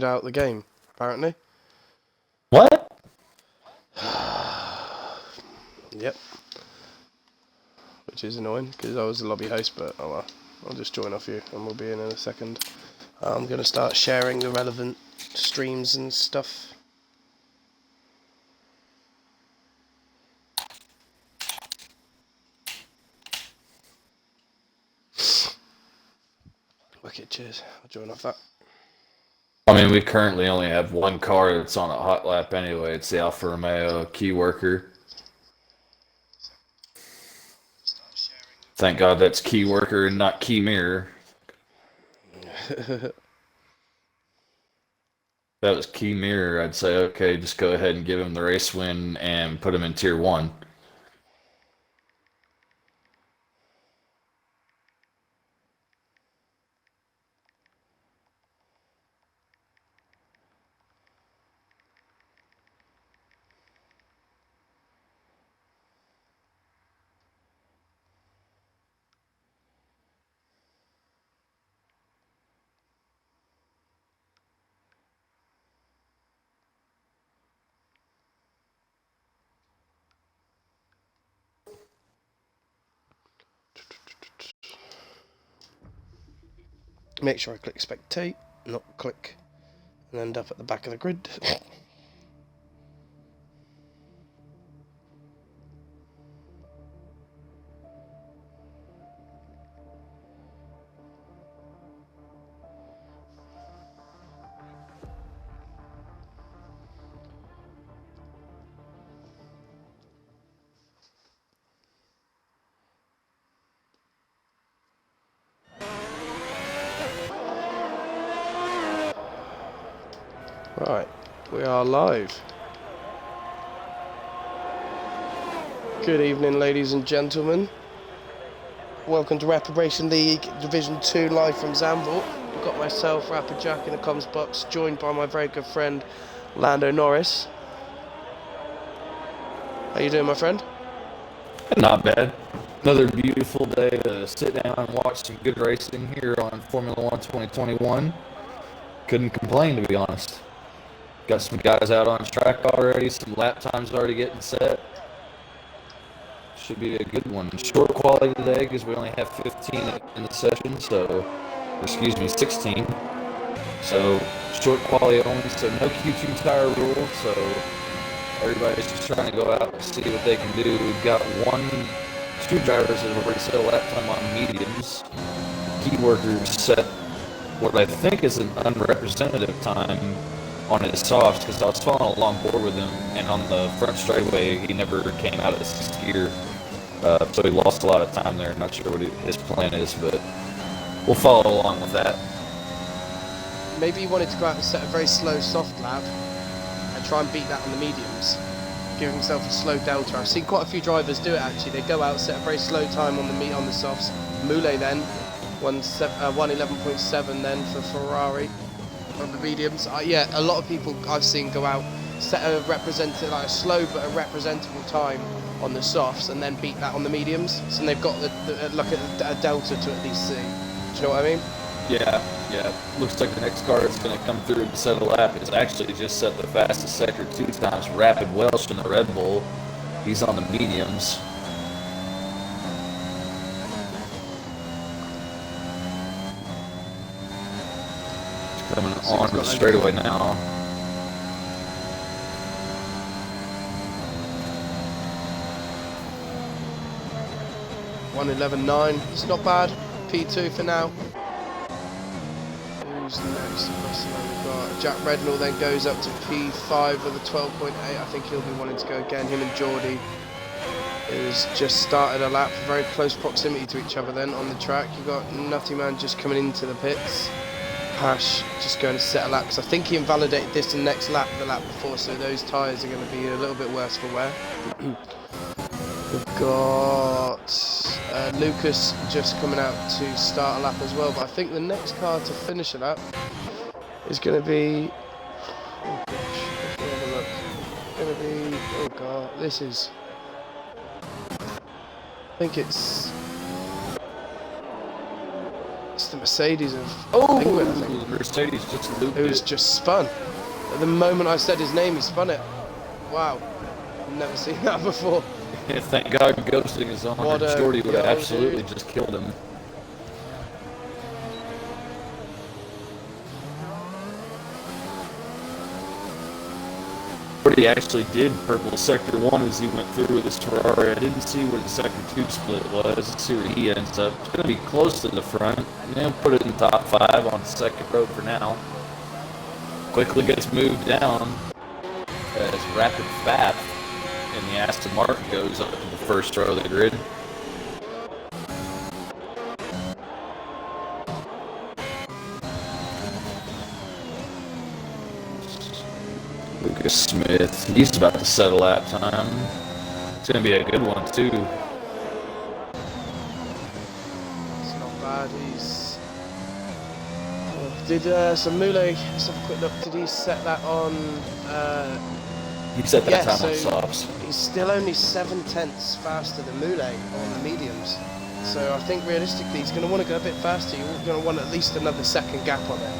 Out the game, apparently. What? Yep. Which is annoying, because I was the lobby host, but oh well. I'll just join off you, and we'll be in a second. I'm going to start sharing the relevant streams and stuff. Wicked, cheers. I'll join off that. I mean, we currently only have one car that's on a hot lap anyway. It's the Alfa Romeo Key Worker. Thank God that's Key Worker and not Key Mirror. If that was Key Mirror, I'd say, okay, just go ahead and give him the race win and put him in Tier 1. Make sure I click spectate, not click, and end up at the back of the grid. Right, we are live. Good evening, ladies and gentlemen. Welcome to Rapid Racing League Division 2 live from Zandvoort. We've got myself, Rapid Jack, in the comms box, joined by my very good friend, Lando Norris. How you doing, my friend? Not bad. Another beautiful day to sit down and watch some good racing here on Formula One 2021. Couldn't complain, to be honest. Got some guys out on track already, some lap times already getting set. Should be a good one. Short quality today because we only have 15 in the session, so, excuse me, 16. So, short quality only, so no Q2 tire rule, so everybody's just trying to go out and see what they can do. We've got two drivers that have already set a lap time on mediums. Key Workers set what I think is an unrepresentative time on his softs because I was following along board with him, and on the front straightaway he never came out of the sixth gear, so he lost a lot of time there. Not sure what his plan is, but we'll follow along with that. Maybe he wanted to go out and set a very slow soft lap and try and beat that on the mediums. Give himself a slow delta. I've seen quite a few drivers do it actually. They go out, set a very slow time on the softs. Moulet then, 1:11.7 then for Ferrari on the mediums. Yeah, a lot of people I've seen go out, set a slow but a representable time on the softs, and then beat that on the mediums. So they've got a delta to at least see. Do you know what I mean? Yeah. Looks like the next car that's going to come through and set a lap is actually just set the fastest sector 2 times. Rapid Welsh in the Red Bull. He's on the mediums. Coming on the straightaway now. .111.9. It's not bad. P2 for now. Who's next? We've got Jack Rednall then goes up to P5 with a 12.8. I think he'll be wanting to go again. Him and Geordie, who's just started a lap, very close proximity to each other then on the track. You've got Nutty Man just coming into the pits. Pash just going to set a lap because I think he invalidated this and next lap, the lap before, so those tyres are going to be a little bit worse for wear. We've got Lucas just coming out to start a lap as well, but I think the next car to finish a lap is going to be, oh gosh, let me have a look. Going to be, oh god, this is, I think it's It's the Mercedes of Oh, England, I think. Mercedes just looped It was it. just spun. At the moment I said his name, he spun it. Wow. Never seen that before. Thank God ghosting is on. What a Jordy would have yo, absolutely dude. just killed him. Jordy actually did purple sector 1 as he went through with his Ferrari. I didn't see where the sector 2 split was. Let's see where he ends up. It's going to be close to the front. Put it in top 5 on the second row for now. Quickly gets moved down as Rapid Fat in the Aston Martin goes up to the first row of the grid. Lucas Smith, he's about to set a lap time. It's going to be a good one, too. It's not bad. He's... Did Samule, let's have a quick look, did he set that on... He set that yeah, time so on softs. he's still only 7/10 faster than Mule on the mediums. So I think realistically he's going to want to go a bit faster. You're going to want at least another second gap on it.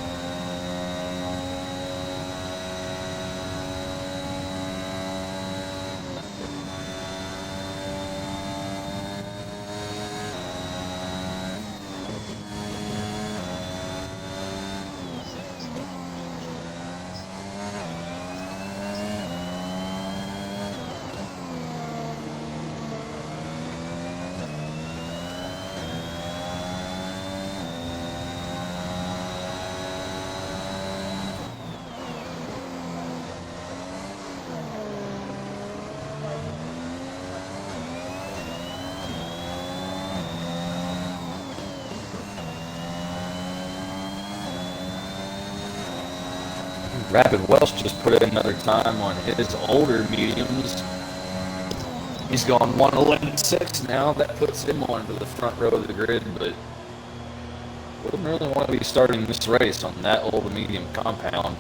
Rapid Welsh just put in another time on his older mediums. He's gone 1:11.6 now. That puts him onto the front row of the grid, but wouldn't really want to be starting this race on that old medium compound.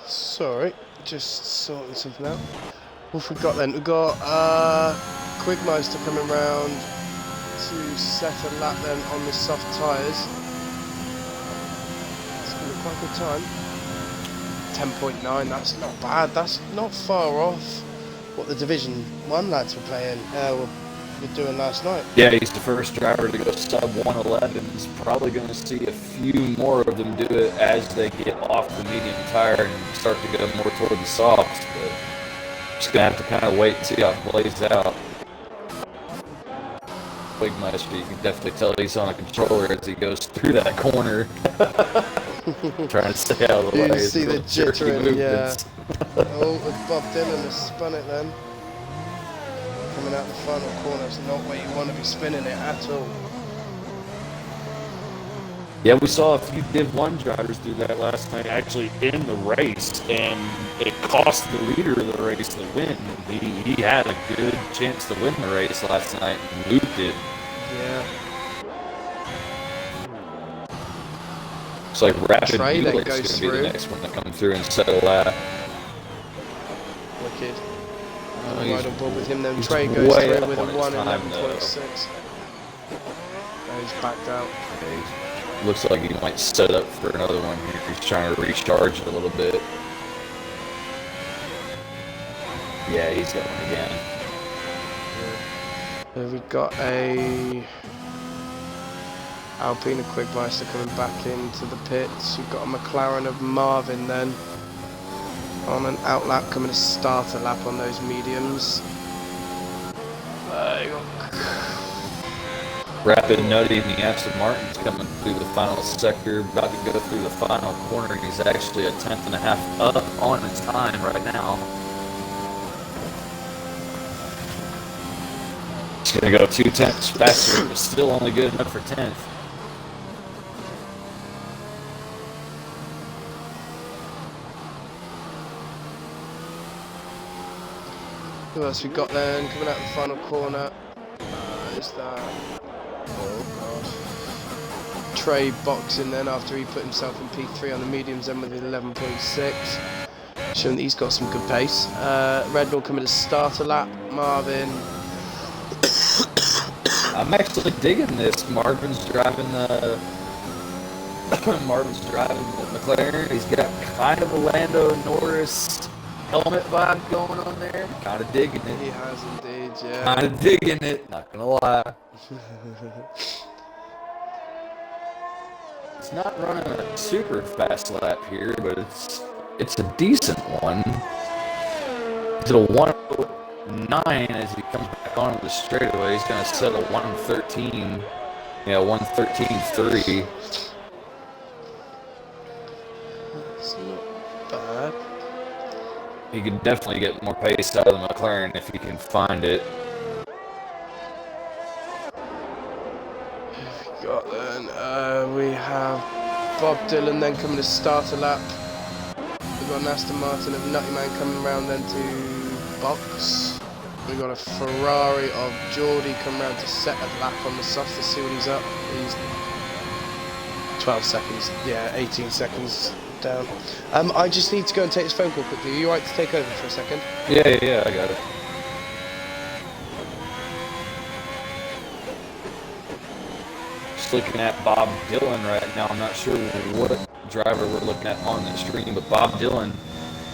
Sorry, just sorting something out. What have we got then? We've got Quigmeister coming round to set a lap then on the soft tyres. It's going to be quite a good time. 10.9, that's not bad. That's not far off what the Division 1 lads were playing, were doing last night. Yeah, he's the first driver to go sub 1:11. He's probably going to see a few more of them do it as they get off the medium tire and start to go more toward the softs. But just going to have to kind of wait and see how it plays out. Wigmeister, you can definitely tell he's on a controller as he goes through that corner. Trying to stay out of the way. You see the jerky jittering, yeah. movements. Oh, Bob Dylan has spun it then. Coming out the final corner, it's not where you want to be spinning it at all. Yeah, we saw a few Div 1 drivers do that last night, actually in the race, and it cost the leader of the race the win. He had a good chance to win the race last night and looped it. Yeah. It's like Rapid Trey then Buick's going goes to be the through. next one to come through and set a lap. Wicked. Oh, Right on board with him then. he's Trey goes way through up with a on his 1:11.6. Oh, he's backed out. Looks like he might set up for another one here. He's trying to recharge it a little bit. Yeah, he's going again. We've got a Alpina Quigmeister coming back into the pits. You've got a McLaren of Marvin then on an outlap coming to start a lap on those mediums. You got Rapid Nutty in the Aston Martin's coming through the final sector, about to go through the final corner. He's actually a 10.5 up on his time right now. He's going to go 0.2 faster, but still only good enough for 10th. Who else we got then coming out the final corner? Is that? Oh god. Trey boxing then after he put himself in P3 on the mediums then with 11.6. showing that he's got some good pace. Rednall coming to start a lap. Marvin. I'm actually digging this. Marvin's driving the McLaren. He's got kind of a Lando Norris helmet vibe going on there. Kind of digging it. He has indeed, yeah. Kind of digging it. Not gonna lie. It's not running a super fast lap here, but it's a decent one. He's at a 109 as he comes back onto the straightaway. He's gonna set a 113. Yeah, 113.3. That's not bad. He could definitely get more pace out of the McLaren if he can find it. Got then, we have Bob Dylan then coming to start a lap. We've got an Aston Martin of Nutty Man coming around then to box. We've got a Ferrari of Geordie coming around to set a lap on the softs to see what he's up. He's 12 seconds, yeah, 18 seconds down. I just need to go and take this phone call quickly. Are you alright to take over for a second? Yeah, I got it. Just looking at Bob Dylan right now. I'm not sure what driver we're looking at on the stream, but Bob Dylan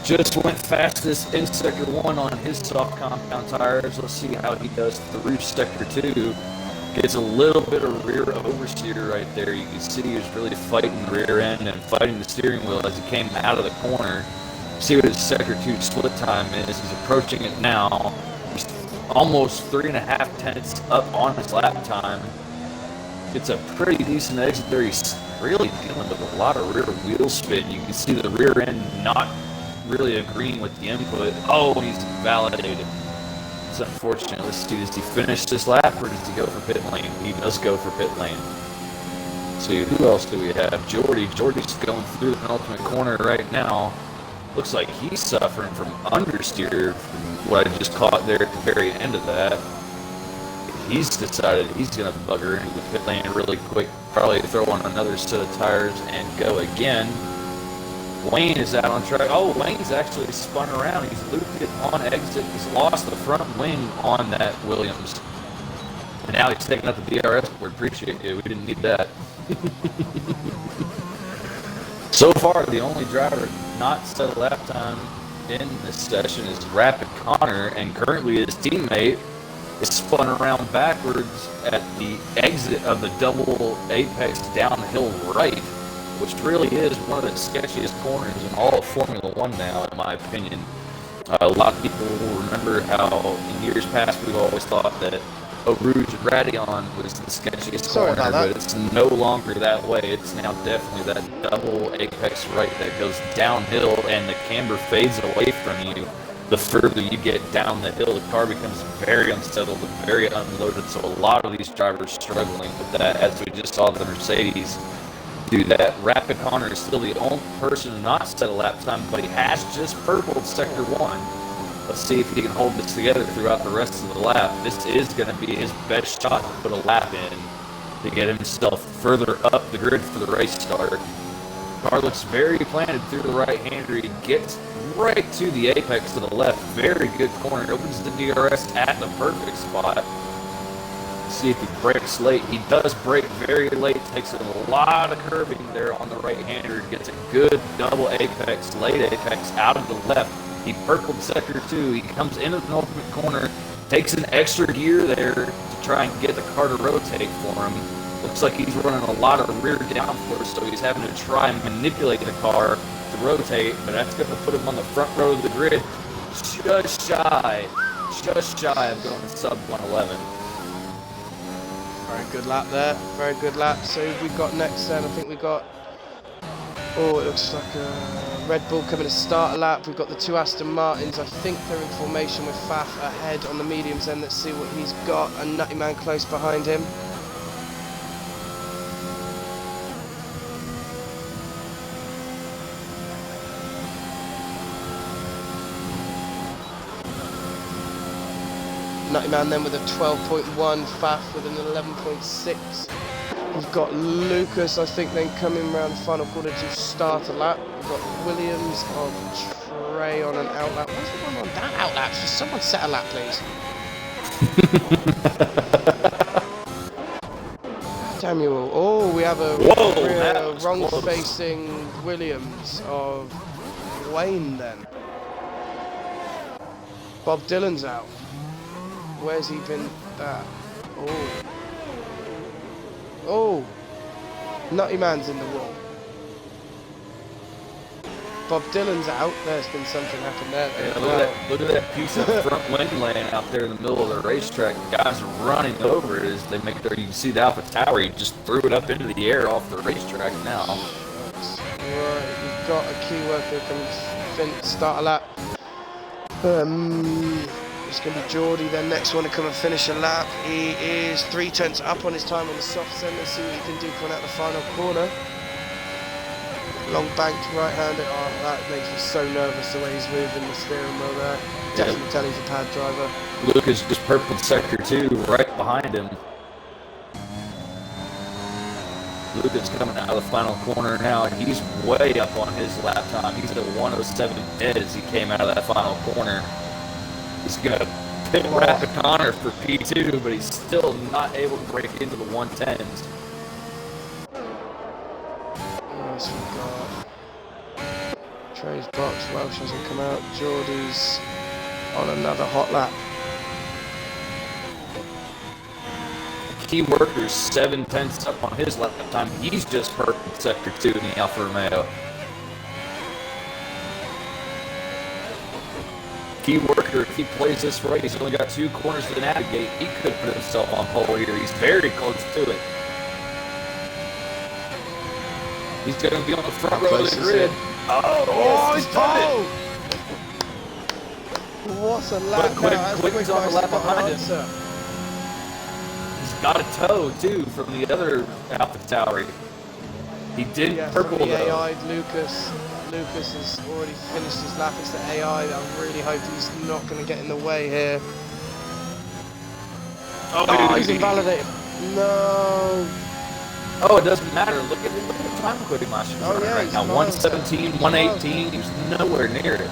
just went fastest in Sector 1 on his soft compound tires. Let's see how he does through Sector 2. Gets a little bit of rear oversteer right there. You can see he was really fighting the rear end and fighting the steering wheel as he came out of the corner. See what his Sector 2 split time is. He's approaching it now. He's almost 3.5 tenths up on his lap time. It's a pretty decent exit there. He's really dealing with a lot of rear wheel spin. You can see the rear end not really agreeing with the input. Oh, he's validated. It's unfortunate. Let's see, does he finish this lap or does he go for pit lane? He does go for pit lane. Let's see, who else do we have? Geordie. Geordie's going through the penultimate corner right now. Looks like he's suffering from understeer from what I just caught there at the very end of that. He's decided he's going to bugger into the pit lane really quick, probably throw on another set of tires and go again. Wayne is out on track. Oh, Wayne's actually spun around. He's looped it on exit. He's lost the front wing on that Williams. And now he's taking out the DRS board. Appreciate you. We didn't need that. So far, the only driver not set a lap time in this session is Rapid Connor, and currently his teammate is spun around backwards at the exit of the double apex downhill right, which really is one of the sketchiest corners in all of Formula One now, in my opinion. A lot of people will remember how in years past we've always thought that Eau Rouge and Radeon was the sketchiest corner, but it's no longer that way. It's now definitely that double apex right that goes downhill and the camber fades away from you. The further you get down the hill, the car becomes very unsettled and very unloaded, so a lot of these drivers struggling with that, as we just saw the Mercedes do that. Rapid Connor is still the only person to not set a lap time, but he has just purpled Sector 1. Let's see if he can hold this together throughout the rest of the lap. This is going to be his best shot to put a lap in to get himself further up the grid for the race start. Car looks very planted through the right-hander. He gets right to the apex to the left. Very good corner. Opens the DRS at the perfect spot. See if he brakes late. He does brake very late. Takes a lot of curving there on the right-hander. Gets a good double apex, late apex out of the left. He purpled Sector 2. He comes into the ultimate corner. Takes an extra gear there to try and get the car to rotate for him. Looks like he's running a lot of rear downforce, so he's having to try and manipulate the car to rotate, but that's going to put him on the front row of the grid. Just shy of going to sub 111. Very good lap there, very good lap. So we got next then, I think we got, oh, it looks like a Red Bull coming to start a lap. We've got the two Aston Martins. I think they're in formation with Faf ahead on the mediums then. Let's see what he's got. A Nutty Man close behind him. Nutty Man then with a 12.1, Faf with an 11.6. We've got Lucas, I think, then coming around the final corner to start a lap. We've got Williams of Ray on an outlap. Where's the one on that outlap? Just someone set a lap, please. Damn you all. Oh, we have a wrong-facing Williams of Wayne then. Bob Dylan's out. Where's he been? Oh. Oh. Nutty Man's in the wall. Bob Dylan's out. There's been something happen there. Yeah, look at that piece of front wing laying out there in the middle of the racetrack. The guys are running over it as they make there. You can see the Alpha Tower. He just threw it up into the air off the racetrack now. Right, we've got a key worker can start a lap. It's going to be Geordie then next one to come and finish a lap. He is 3/10 up on his time on the soft end. Let's see what he can do coming out the final corner. Long banked right-handed. Oh, that makes me so nervous the way he's moving the steering wheel there. Definitely tell he's a pad driver. Lucas just purple sector 2 right behind him. Lucas coming out of the final corner now, and he's way up on his lap time. He's at 1:07 dead as he came out of that final corner. He's going to pit Rapid Connor for P2, but he's still not able to break into the 110s. Nice, we've got Trey's box. Welsh hasn't come out. Geordie's on another hot lap. Key worker's 7/10 up on his lap time. He's just perfect sector 2 in the Alfa Romeo. Key worker, if he plays this right, he's only got 2 corners to navigate. He could put himself on pole here. He's very close to it. He's going to be on the front row of the grid. He's done it! What a lap! Quick's on the lap behind him. He's got a toe too from the other Alpha Tauri. He didn't purple the though. AI Lucas. Lucas has already finished his lap. It's the AI. I really hope he's not going to get in the way here. Oh, he's invalidated. No. Oh, it doesn't matter. Look at the time quitting last year right now. 117, 118. He's nowhere near it.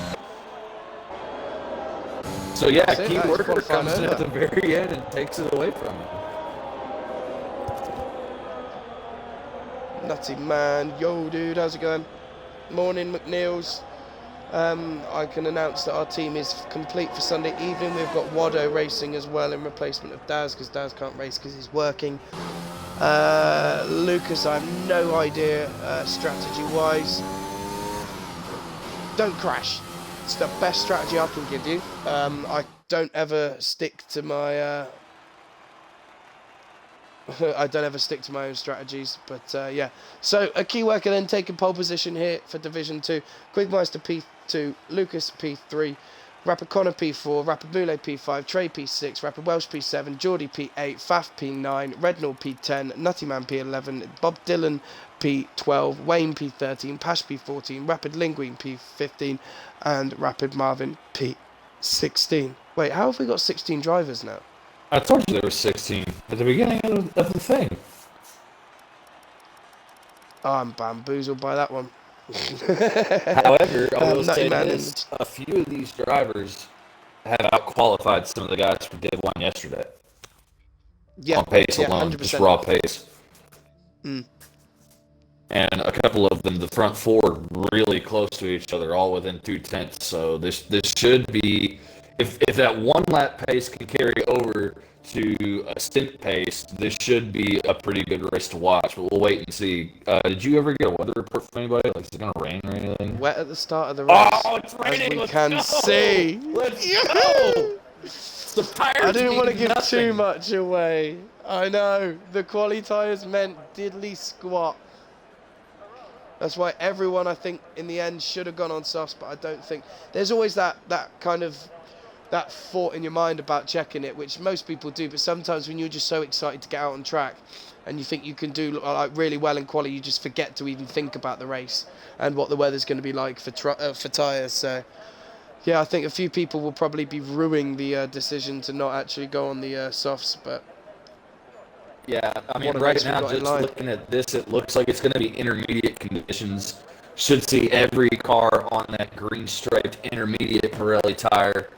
So yeah, Key worker comes in at the very end and takes it away from him. Nutty Man. Yo, dude, how's it going? Morning, McNeils. I can announce that our team is complete for Sunday evening. We've got Wado racing as well in replacement of Daz, because Daz can't race because he's working. Lucas, I have no idea strategy-wise. Don't crash. It's the best strategy I can give you. I don't ever stick to my... I don't ever stick to my own strategies, but yeah. So a key worker then taking pole position here for Division 2. Quigmeister P2, Lucas P3, Rapid Connor P4, Rapid Mule P5, Trey P6, Rapid Welsh P7, Geordie P8, Faf P9, Rednall P10, Nutty Man P11, Bob Dylan P12, Wayne P13, Pash P14, Rapid Linguine P15, and Rapid Marvin P16. Wait, how have we got 16 drivers now? I told you there were 16 at the beginning of the thing. Oh, I'm bamboozled by that one. However, I will say this, a few of these drivers have out-qualified some of the guys from Div 1 yesterday. Yeah, on pace alone, 100%. just raw pace. Mm. And a couple of them, the front four, really close to each other, all within 2/10. So this should be... If that one lap pace can carry over to a stint pace, this should be a pretty good race to watch. But we'll wait and see. Did you ever get a weather report from anybody? Like, is it going to rain or anything? Wet at the start of the race. Oh, it's raining! As we can see. Let's go! The tires I didn't want to give nothing. too much away. I know. The quali tyres meant diddly squat. That's why everyone, I think, in the end should have gone on softs, but I don't think... There's always that kind of... that thought in your mind about checking it, which most people do, but sometimes when you're just so excited to get out on track and you think you can do like really well in quali, you just forget to even think about the race and what the weather's going to be like for tyres. So yeah, I think a few people will probably be ruining the decision to not actually go on the softs, but yeah, I mean, right now, just looking at this, it looks like it's going to be intermediate conditions should see every car on that green striped intermediate Pirelli tire.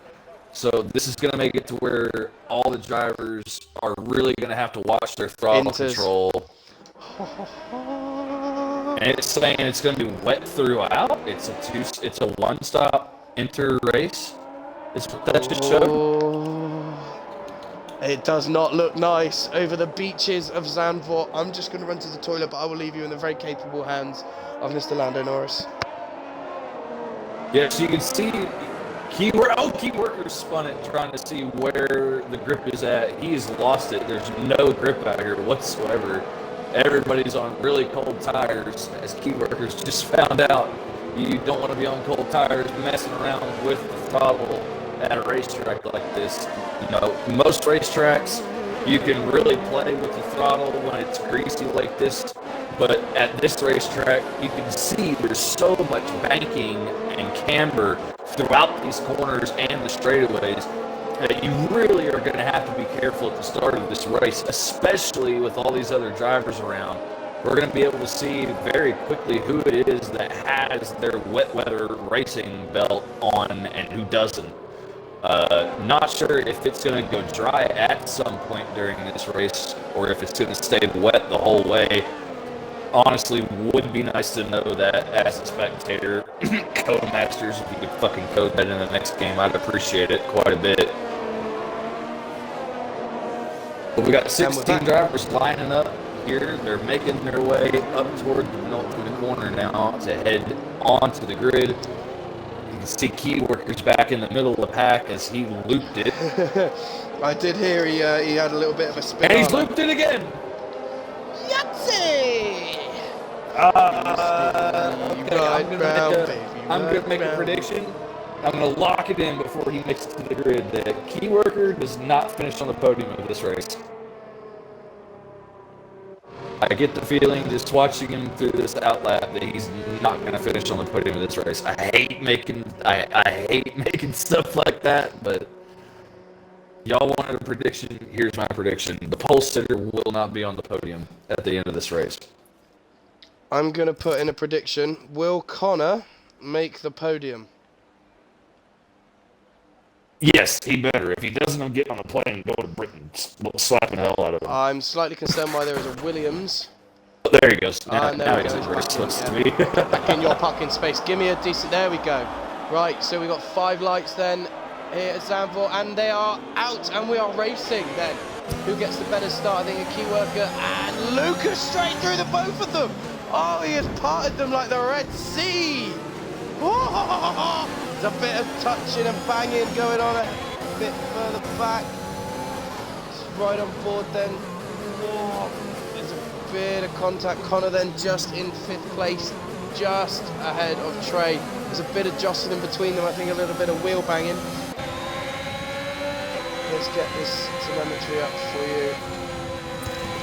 So this is going to make it to where all the drivers are really going to have to watch their throttle control. And it's saying it's going to be wet throughout. It's a one-stop inter-race. Is what that just showed. It does not look nice over the beaches of Zandvoort. I'm just going to run to the toilet, but I will leave you in the very capable hands of Mr. Lando Norris. Yes, you can see key worker spun it trying to see where the grip is at. He's lost it. There's no grip out here whatsoever. Everybody's on really cold tires, as key workers just found out. You don't want to be on cold tires messing around with the throttle at a racetrack like this. You know, most racetracks, you can really play with the throttle when it's greasy like this. But at this racetrack, you can see there's so much banking and camber throughout these corners and the straightaways that you really are going to have to be careful at the start of this race, especially with all these other drivers around. We're going to be able to see very quickly who it is that has their wet weather racing belt on and who doesn't. Not sure if it's going to go dry at some point during this race or if it's going to stay wet the whole way. Honestly, would be nice to know that as a spectator. Codemasters, if you could fucking code that in the next game, I'd appreciate it quite a bit. But we got 16 drivers lining up here. They're making their way up toward the penultimate corner now to head onto the grid. You can see key workers back in the middle of the pack as he looped it. I did hear he had a little bit of a spin. And he's looped it again. Yahtzee! Okay, I'm gonna make a prediction. I'm gonna lock it in before he makes it to the grid that key worker does not finish on the podium of this race. I get the feeling just watching him through this outlap that he's not gonna finish on the podium of this race. I hate making stuff like that, but y'all wanted a prediction. Here's my prediction: the pole sitter will not be on the podium at the end of this race. I'm going to put in a prediction. Will Connor make the podium? Yes, he better. If he doesn't, I'm getting on the plane and going to Britain, slapping the hell out of him. I'm slightly concerned why there is a Williams. Oh, there he goes. Now there he's goes. where he's supposed to be. Back in your parking space. Give me a decent... There we go. Right, so we got 5 lights then here at Zandvoort, and they are out, and we are racing then. Who gets the better start? I think a key worker, and Lucas straight through the both of them. Oh, he has parted them like the Red Sea. Oh, there's a bit of touching and banging going on a bit further back. It's right on board then. Oh, there's a bit of contact. Connor then just in 5th place, just ahead of Trey. There's a bit of jostling between them. I think a little bit of wheel banging. Let's get this telemetry up for you.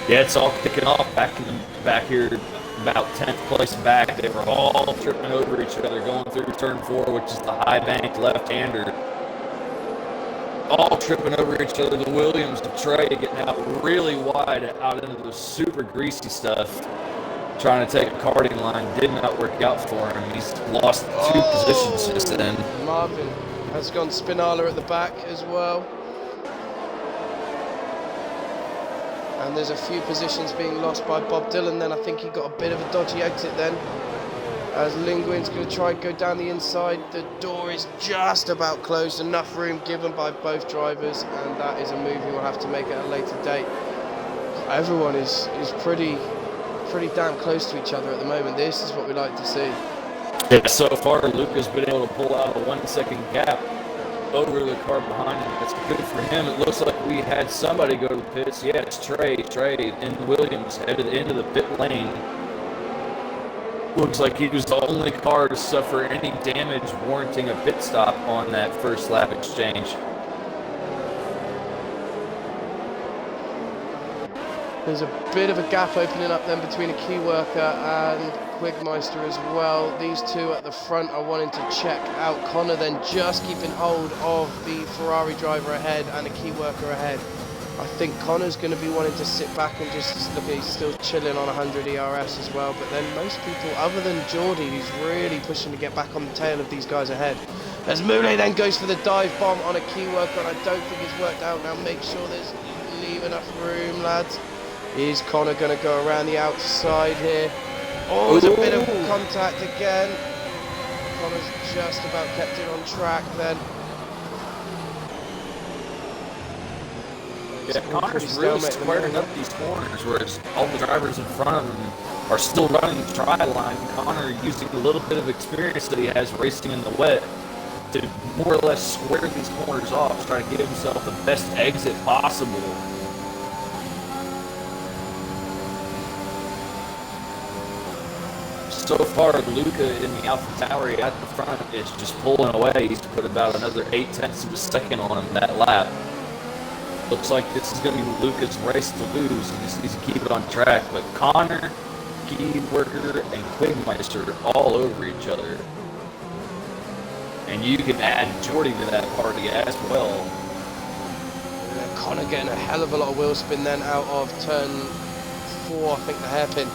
Yeah, it's all kicking off back here. About 10th place back. They were all tripping over each other going through turn 4, which is the high bank left-hander. All tripping over each other. The Williams, the Trey getting out really wide out into the super greasy stuff. Trying to take a karting line. Did not work out for him. He's lost 2 positions just then. Marvin has gone Spinala at the back as well. And there's a few positions being lost by Bob Dylan then. I think he got a bit of a dodgy exit then. As Linguin's going to try and go down the inside. The door is just about closed. Enough room given by both drivers. And that is a move he will have to make at a later date. Everyone is pretty damn close to each other at the moment. This is what we like to see. Yeah, so far Luke has been able to pull out a 1-second gap over the car behind him. That's good for him. It looks like we had somebody go to the pits. Yeah, it's Trey and Williams headed into the pit lane. Looks like he was the only car to suffer any damage warranting a pit stop on that first lap exchange. There's a bit of a gap opening up then between a key worker and Quigmeister as well. These two at the front are wanting to check out Connor then just keeping hold of the Ferrari driver ahead and a key worker ahead. I think Connor's going to be wanting to sit back and just look at, he's still chilling on 100 ERS as well, but then most people, other than Geordie, who's really pushing to get back on the tail of these guys ahead. As Moulet then goes for the dive bomb on a key worker, and I don't think it's worked out. Now make sure there's leave enough room, lads. Is Connor going to go around the outside here? Oh, there's a bit of contact again. Connor's just about kept it on track then. Yeah, Connor's really squaring up these corners, whereas all the drivers in front of him are still running the tri-line. Connor using a little bit of experience that he has racing in the wet to more or less square these corners off, try to give himself the best exit possible. So far, Luca in the AlphaTauri at the front is just pulling away. He's put about another 0.8 of a second on him that lap. Looks like this is going to be Luca's race to lose. He just needs to keep it on track. But Connor, Key Worker, and Quigmeister are all over each other. And you can add Geordie to that party as well. And Connor getting a hell of a lot of wheel spin then out of turn 4, I think the hairpin.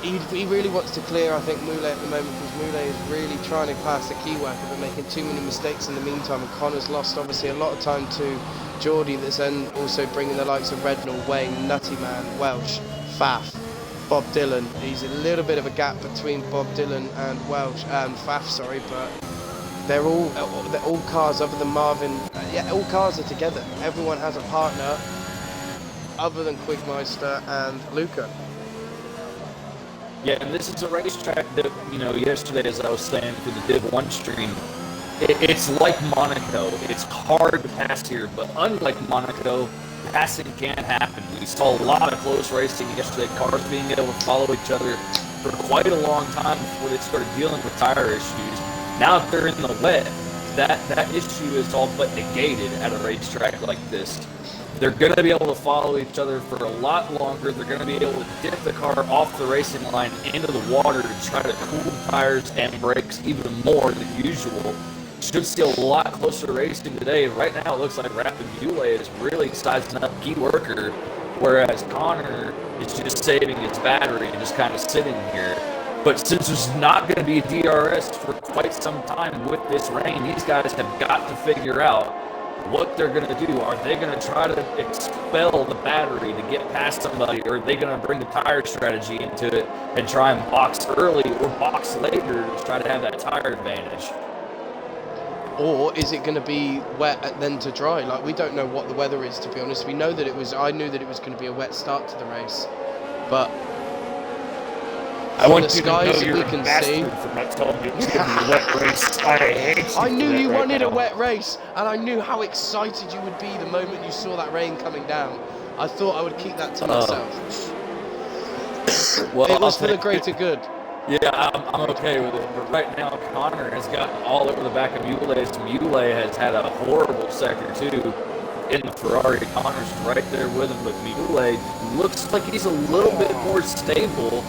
He really wants to clear, I think, Moulet at the moment, because Moulet is really trying to pass the key worker but making too many mistakes in the meantime, and Connor's lost obviously a lot of time to Geordie, that's then also bringing the likes of Rednall, Wayne, Nutty Man, Welsh, Faf, Bob Dylan. He's a little bit of a gap between Bob Dylan and Welsh, Faf, sorry, but they're all cars other than Marvin. Yeah, all cars are together. Everyone has a partner other than Quigmeister and Luca. Yeah, and this is a racetrack that, you know, yesterday, as I was saying for the Div 1 stream, it's like Monaco. It's hard to pass here, but unlike Monaco, passing can happen. We saw a lot of close racing yesterday, cars being able to follow each other for quite a long time before they started dealing with tire issues. Now if they're in the wet, that issue is all but negated at a racetrack like this. They're going to be able to follow each other for a lot longer. They're going to be able to dip the car off the racing line into the water to try to cool tires and brakes even more than usual. Should see a lot closer racing today. Right now it looks like Rapid Moulet is really sizing up Key Worker, whereas Connor is just saving his battery and just kind of sitting here. But since there's not going to be a DRS for quite some time with this rain, these guys have got to figure out what they're going to do. Are they going to try to expel the battery to get past somebody, or are they going to bring the tire strategy into it and try and box early or box later to try to have that tire advantage? Or is it going to be wet and then to dry? Like, we don't know what the weather is, to be honest. We know that I knew that it was going to be a wet start to the race, but I want the you to know skies you're we a can bastard see. for not telling me it was going to be a wet race. I hate you. I knew you right wanted now. a wet race, and I knew how excited you would be the moment you saw that rain coming down. I thought I would keep that to myself. Well, It was for the greater good. Yeah, I'm okay with it. But right now, Connor has gotten all over the back of Moulet. Moulet has had a horrible sector, too, in the Ferrari. Connor's right there with him, but Moulet looks like he's a little bit more stable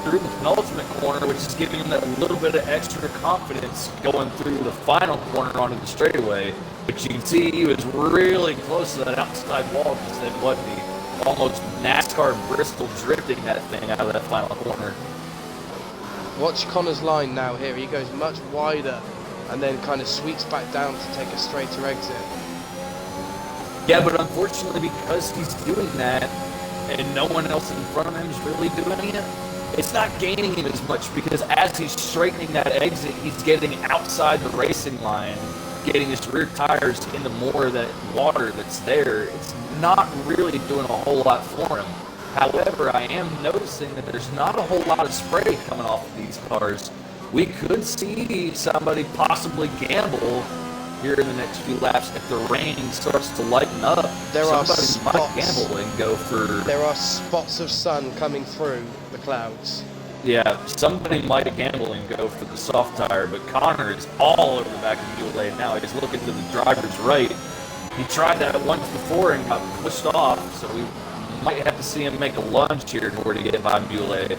through the penultimate corner, which is giving him that little bit of extra confidence going through the final corner onto the straightaway. But you can see he was really close to that outside wall just then, wasn't he? Almost NASCAR Bristol drifting that thing out of that final corner. Watch Connor's line now here. He goes much wider and then kind of sweeps back down to take a straighter exit. Yeah, but unfortunately, because he's doing that and no one else in front of him is really doing it, it's not gaining him as much, because as he's straightening that exit, he's getting outside the racing line, getting his rear tires into more of that water that's there. It's not really doing a whole lot for him. However, I am noticing that there's not a whole lot of spray coming off of these cars. We could see somebody possibly gamble here in the next few laps if the rain starts to lighten up. There are Somebody might gamble and go for... There are spots of sun coming through the clouds. Yeah, somebody might gamble and go for the soft tire, but Connor is all over the back of Moulet now. He's looking to the driver's right. He tried that once before and got pushed off, so we might have to see him make a lunge here in order to get by Moulet.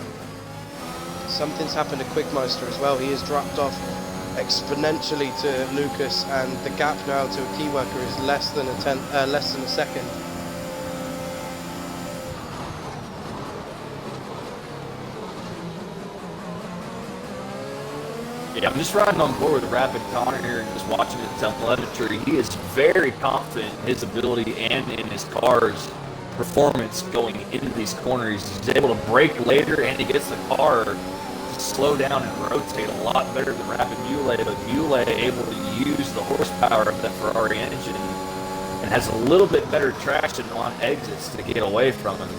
Something's happened to Quigmeister as well. He has dropped off exponentially to Lucas, and the gap now to a key worker is less than a second. Yeah, I'm just riding on board with Rapid Connor here and just watching his telemetry. He is very confident in his ability and in his car's performance going into these corners. He's able to brake later, and he gets the car to slow down and rotate a lot better than Rapid Mule, but Mule able to use the horsepower of that Ferrari engine and has a little bit better traction on exits to get away from him.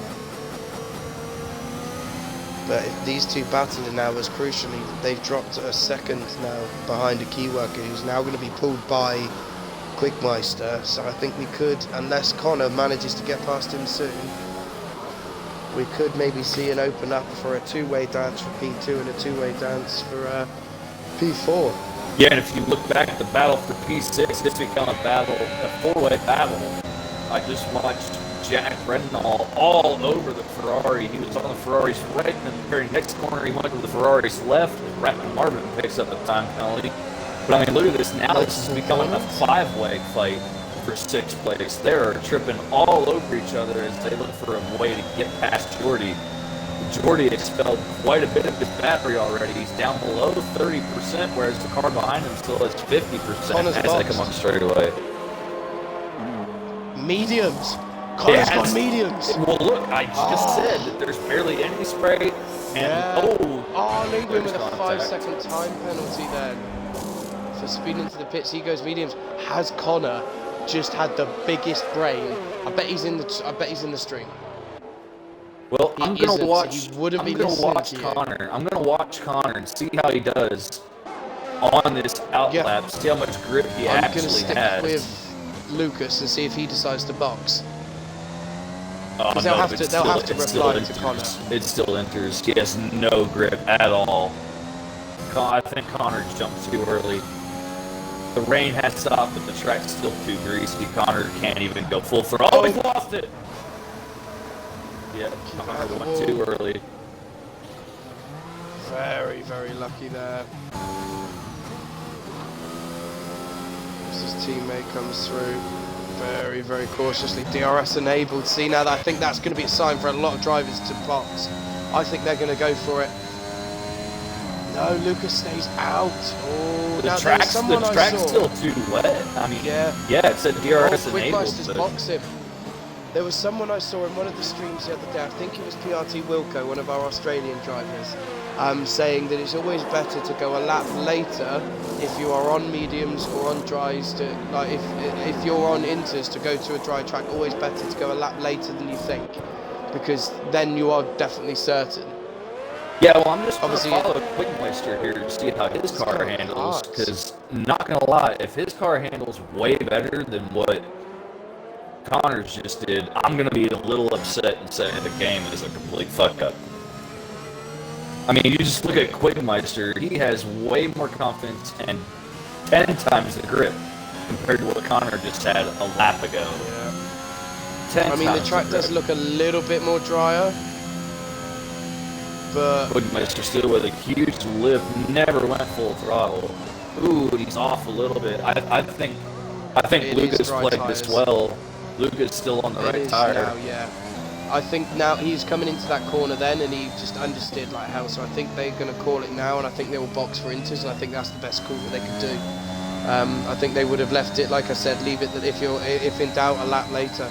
But if these two battling now, as crucially, they've dropped a second now behind a key worker who's now going to be pulled by Quickmeister. So I think we could, unless Connor manages to get past him soon, we could maybe see an open up for a two-way dance for P2 and a two-way dance for P4. Yeah, and if you look back at the battle for P6, it's become a four-way battle. I just watched Jack Redenall all over the Ferrari. He was on the Ferrari's right, and then the very next corner he went to the Ferrari's left. Rapid Marvin picks up a time penalty. But I mean, look at this now. This is becoming a five-way fight for sixth place. They're tripping all over each other as they look for a way to get past Jordy. Jordy expelled quite a bit of his battery already. He's down below 30%, whereas the car behind him still has 50% as they come on straight away. Mediums. Connor's got mediums. Well, look, I just said that there's barely any spray. And leaving with a 5-second time penalty then for speeding into the pits. He goes mediums. Has Connor just had the biggest brain? I bet he's in the stream. Well, I'm gonna watch Connor. I'm gonna watch Connor and see how he does on this outlap. See how much grip he actually has. I'm gonna stick with Lucas and see if he decides to box. Because they'll have to reply to Connor. It still enters. He has no grip at all. I think Connor jumped too early. The rain has stopped, but the track's still too greasy. Connor can't even go full throttle. Oh, he's lost it! Yeah, Connor went too early. Very, very lucky there. As his teammate comes through. Very, very cautiously. DRS enabled. See, now I think that's going to be a sign for a lot of drivers to box. I think they're going to go for it. No, Lucas stays out. Oh, the track's still too wet. I mean, yeah, it said DRS enabled. Quickmeister's boxing. There was someone I saw in one of the streams the other day, I think it was PRT Wilco, one of our Australian drivers, saying that it's always better to go a lap later if you are on mediums or on dries, if you're on inters to go to a dry track, always better to go a lap later than you think, because then you are definitely certain. Yeah, well, I'm just going to follow Quickmeister here to see how his car handles, because not going to lie, if his car handles way better than what Connor's just did, I'm going to be a little upset and say the game is a complete fuck-up. I mean, you just look at Quickmeister, he has way more confidence and 10 times the grip compared to what Connor just had a lap ago. Yeah. I mean, the track does look a little bit more drier, but Quickmeister still with a huge lift, never went full throttle. Ooh, he's off a little bit. I think Lucas played this well. Lucas still on the right tire. Now, yeah. I think now he's coming into that corner then, and he just understeered like hell. So I think they're going to call it now, and I think they will box for inters, and I think that's the best call that they could do. I think they would have left it, like I said, leave it that if in doubt, a lap later.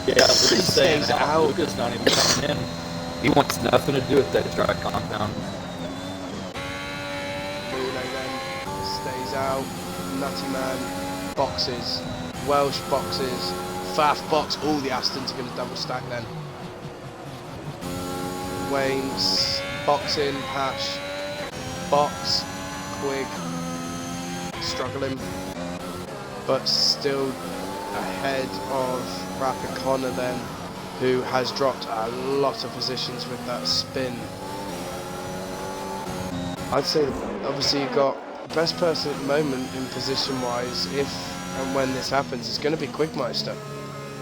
Yeah, Lucas stays out. Lucas not even coming in. He wants nothing to do with that dry compound. Mule then stays out. Nutty Man boxes. Welsh boxes. Faf box. All the Astons are going to double stack then. Wayne's boxing. Hash. Box. Quig. Struggling. But still ahead of Rapid Connor then, who has dropped a lot of positions with that spin. I'd say obviously you've got the best person at the moment in position wise, if and when this happens, it's going to be Quickmeister.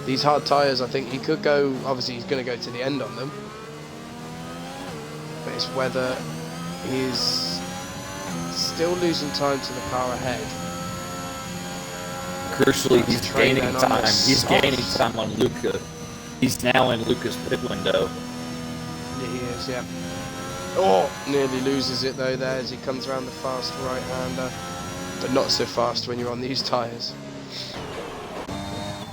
These hard tyres, I think he could go, obviously he's going to go to the end on them, but it's whether he's Still losing time to the car ahead. Crucially, he's Train gaining then on time. the He's gaining time on Luca. He's now in Luca's pit window. Yeah, he is, yeah. Oh, nearly loses it though there as he comes around the fast right-hander. But not so fast when you're on these tyres.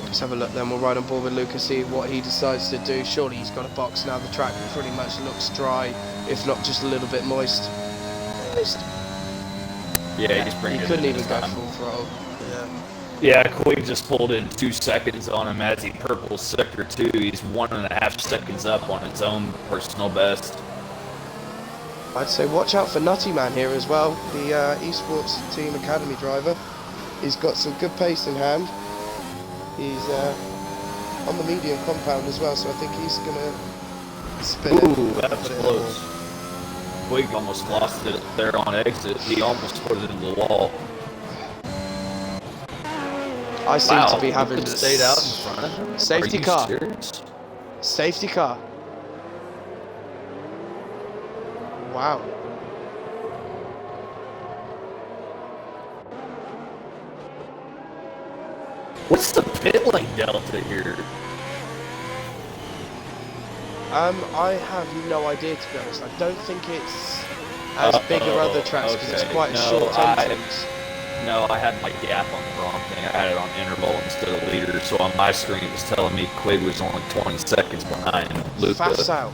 Let's have a look then. We'll ride on board with Luca, see what he decides to do. Surely he's got a box now. The track pretty much looks dry, if not just a little bit moist. Yeah, he's bringing He it couldn't in even this go time. full throttle. Yeah. Yeah, Quig just pulled in 2 seconds on him as he purples sector 2. He's 1.5 seconds up on his own personal best. I'd say watch out for Nutty Man here as well, the esports team academy driver. He's got some good pace in hand. He's on the medium compound as well, so I think he's going to spin it. Ooh, that was close. Quig almost lost it there on exit. He almost put it in the wall. I seem to be having Luca stayed out in front of him. Safety Are you car. serious? Safety car. Wow. What's the pit lane delta here? I have no idea, to be honest. I don't think it's as big as other tracks because it's quite a short entrance. No, I had my gap on the wrong thing. I had it on interval instead of leader, so on my screen it was telling me Quig was only 20 seconds behind Luca. Fast out.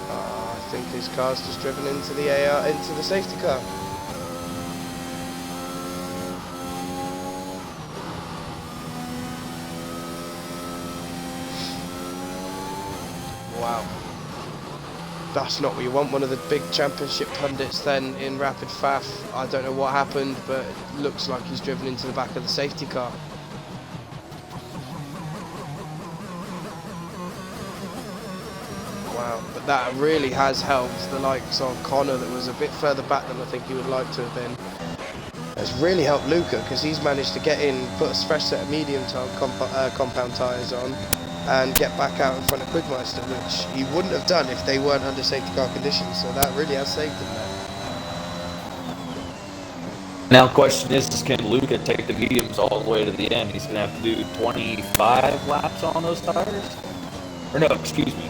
I think his car's just driven into the safety car. Wow. That's not what you want. One of the big championship pundits then in Rapid Faf. I don't know what happened, but it looks like he's driven into the back of the safety car. Wow, but that really has helped the likes of Connor that was a bit further back than I think he would like to have been. It's really helped Luca because he's managed to get in, put a fresh set of medium compound tyres on and get back out in front of Quigmeister, which he wouldn't have done if they weren't under safety car conditions, so that really has saved him there. Now the question is can Luca take the mediums all the way to the end? He's going to have to do 25 laps on those tires? Or no, excuse me.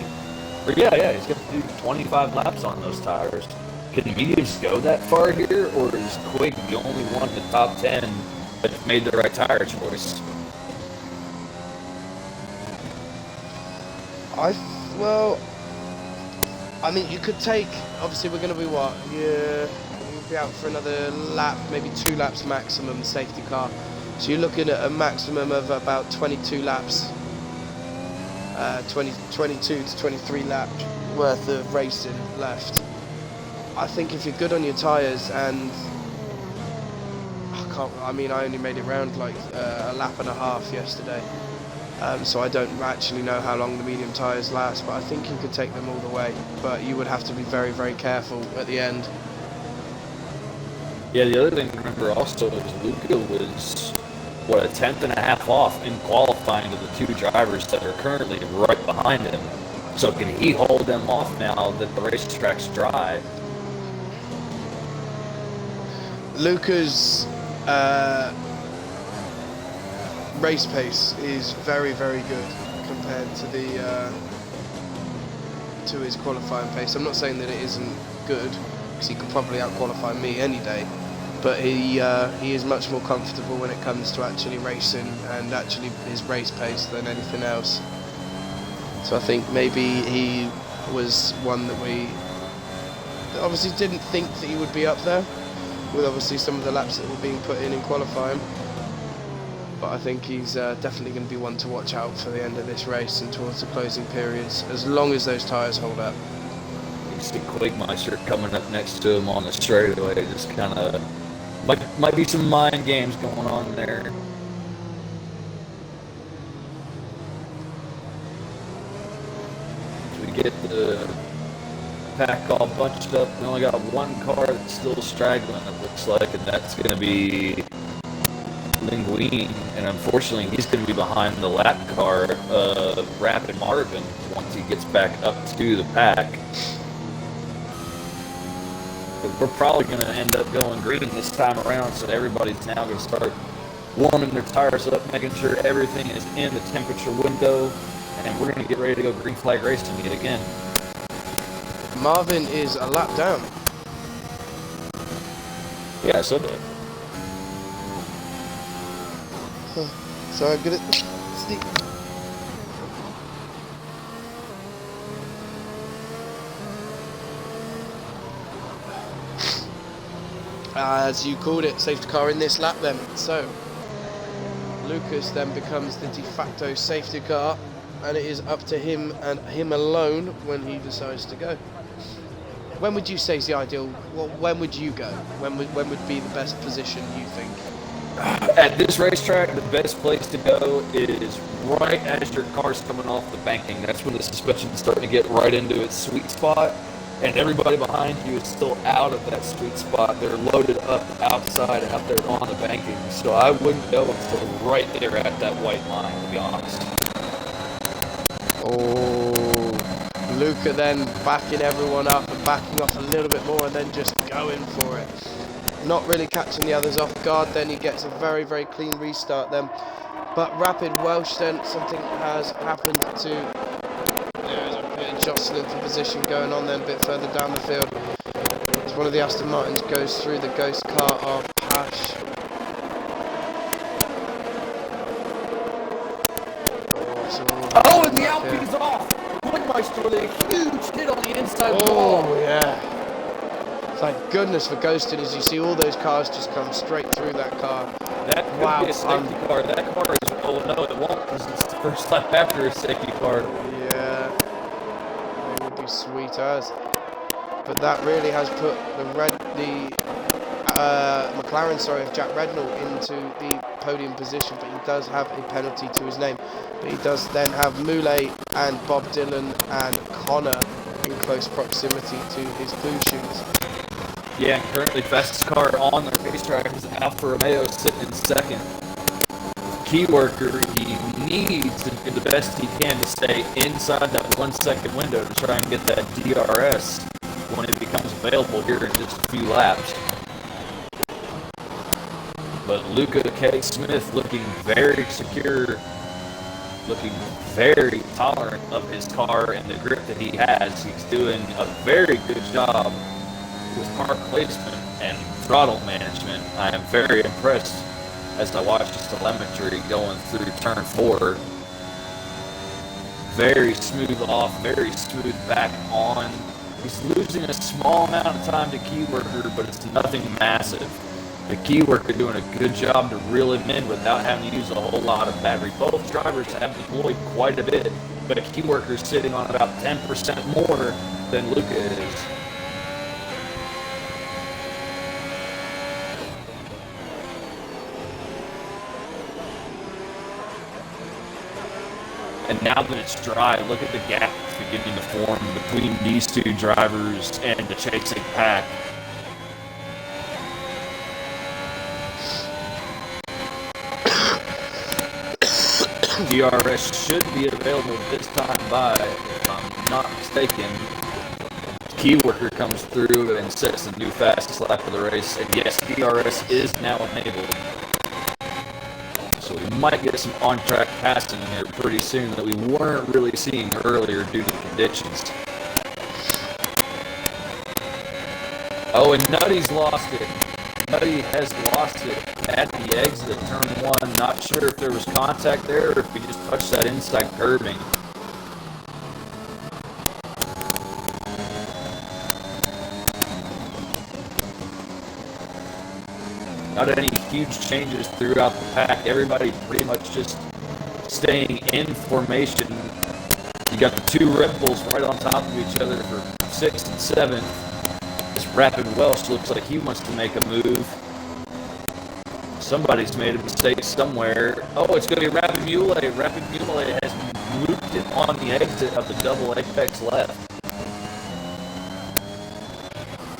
Or yeah, he's going to do 25 laps on those tires. Can the mediums go that far here, or is Quig the only one in the top 10 that made the right tire choice? I mean, you could take, obviously we're going to be what, you'll be out for another lap, maybe 2 laps maximum, safety car. So you're looking at a maximum of about 22 laps, 22 to 23 laps worth of racing left. I think if you're good on your tyres and, I only made it round like a lap and a half yesterday. So I don't actually know how long the medium tyres last, but I think you could take them all the way. But you would have to be very, very careful at the end. Yeah, the other thing to remember also is Luca was, a 10.5 off in qualifying to the 2 drivers that are currently right behind him. So can he hold them off now that the racetrack's dry? Luca's race pace is very, very good compared to to his qualifying pace. I'm not saying that it isn't good, because he could probably out-qualify me any day, but he is much more comfortable when it comes to actually racing and actually his race pace than anything else. So I think maybe he was one that we obviously didn't think that he would be up there, with obviously some of the laps that were being put in qualifying. But I think he's definitely going to be one to watch out for the end of this race and towards the closing periods, as long as those tyres hold up. You see Quigmeister coming up next to him on the straightaway, just kind of might be some mind games going on there. So we get the pack all bunched up. We only got one car that's still straggling, it looks like, and that's going to be Linguine, and unfortunately he's going to be behind the lap car of Rapid Marvin once he gets back up to the pack. But we're probably going to end up going green this time around, so everybody's now going to start warming their tires up, making sure everything is in the temperature window, and we're going to get ready to go green flag racing yet again. Marvin is a lap down. Yeah, I said that. So I'm gonna sneak. As you called it, safety car in this lap then. So Lucas then becomes the de facto safety car, and it is up to him and him alone when he decides to go. When would you say is the ideal? Well, when would you go? When would be the best position you think? At this racetrack, the best place to go is right as your car's coming off the banking. That's when the suspension is starting to get right into its sweet spot, and everybody behind you is still out of that sweet spot. They're loaded up outside, out there on the banking. So I wouldn't go until right there at that white line, to be honest. Oh, Luca then backing everyone up and backing off a little bit more and then just going for it. Not really catching the others off guard, then he gets a very, very clean restart then. But Rapid Welsh then, something has happened to... There's a bit of jostling for position going on then, a bit further down the field. As one of the Aston Martins goes through the ghost car of Pash. Oh, and the Alpine's off! Woodmeister with a huge hit on the inside wall. Oh, yeah. Thank goodness for ghosting, as you see all those cars just come straight through that car. That could be a safety car. That car is... Oh, no, it won't, because it's the first lap after a safety car. Yeah. It would be sweet as. But that really has put the McLaren, of Jack Rednall into the podium position, but he does have a penalty to his name. But he does then have Moulet and Bob Dylan and Connor in close proximity to his blue shoes. Yeah, and currently fastest car on the racetrack is Alfa Romeo sitting in second. Key worker, he needs to do the best he can to stay inside that 1 second window to try and get that DRS when it becomes available here in just a few laps. But Luca K. Smith looking very secure, looking very tolerant of his car and the grip that he has. He's doing a very good job with car placement and throttle management. I am very impressed as I watch his telemetry going through turn 4. Very smooth off, very smooth back on. He's losing a small amount of time to Key Worker, but it's nothing massive. The Key Worker doing a good job to reel him in without having to use a whole lot of battery. Both drivers have deployed quite a bit, but Key Worker's sitting on about 10% more than Luca is. And now that it's dry, look at the gap that's beginning to form between these two drivers and the chasing pack. DRS should be available this time by, if I'm not mistaken. Key Worker comes through and sets the new fastest lap of the race. And yes, DRS is now enabled. So we might get some on-track passing here pretty soon that we weren't really seeing earlier due to the conditions. Oh, and Nutty's lost it. Nutty has lost it at the exit of turn 1. Not sure if there was contact there or if he just touched that inside curbing. Not any huge changes throughout the pack. Everybody pretty much just staying in formation. You got the two Red Bulls right on top of each other for 6th and 7th. This Rapid Welsh looks like he wants to make a move. Somebody's made a mistake somewhere. Oh, it's going to be Rapid Mule. Rapid Mule has looped it on the exit of the double apex left.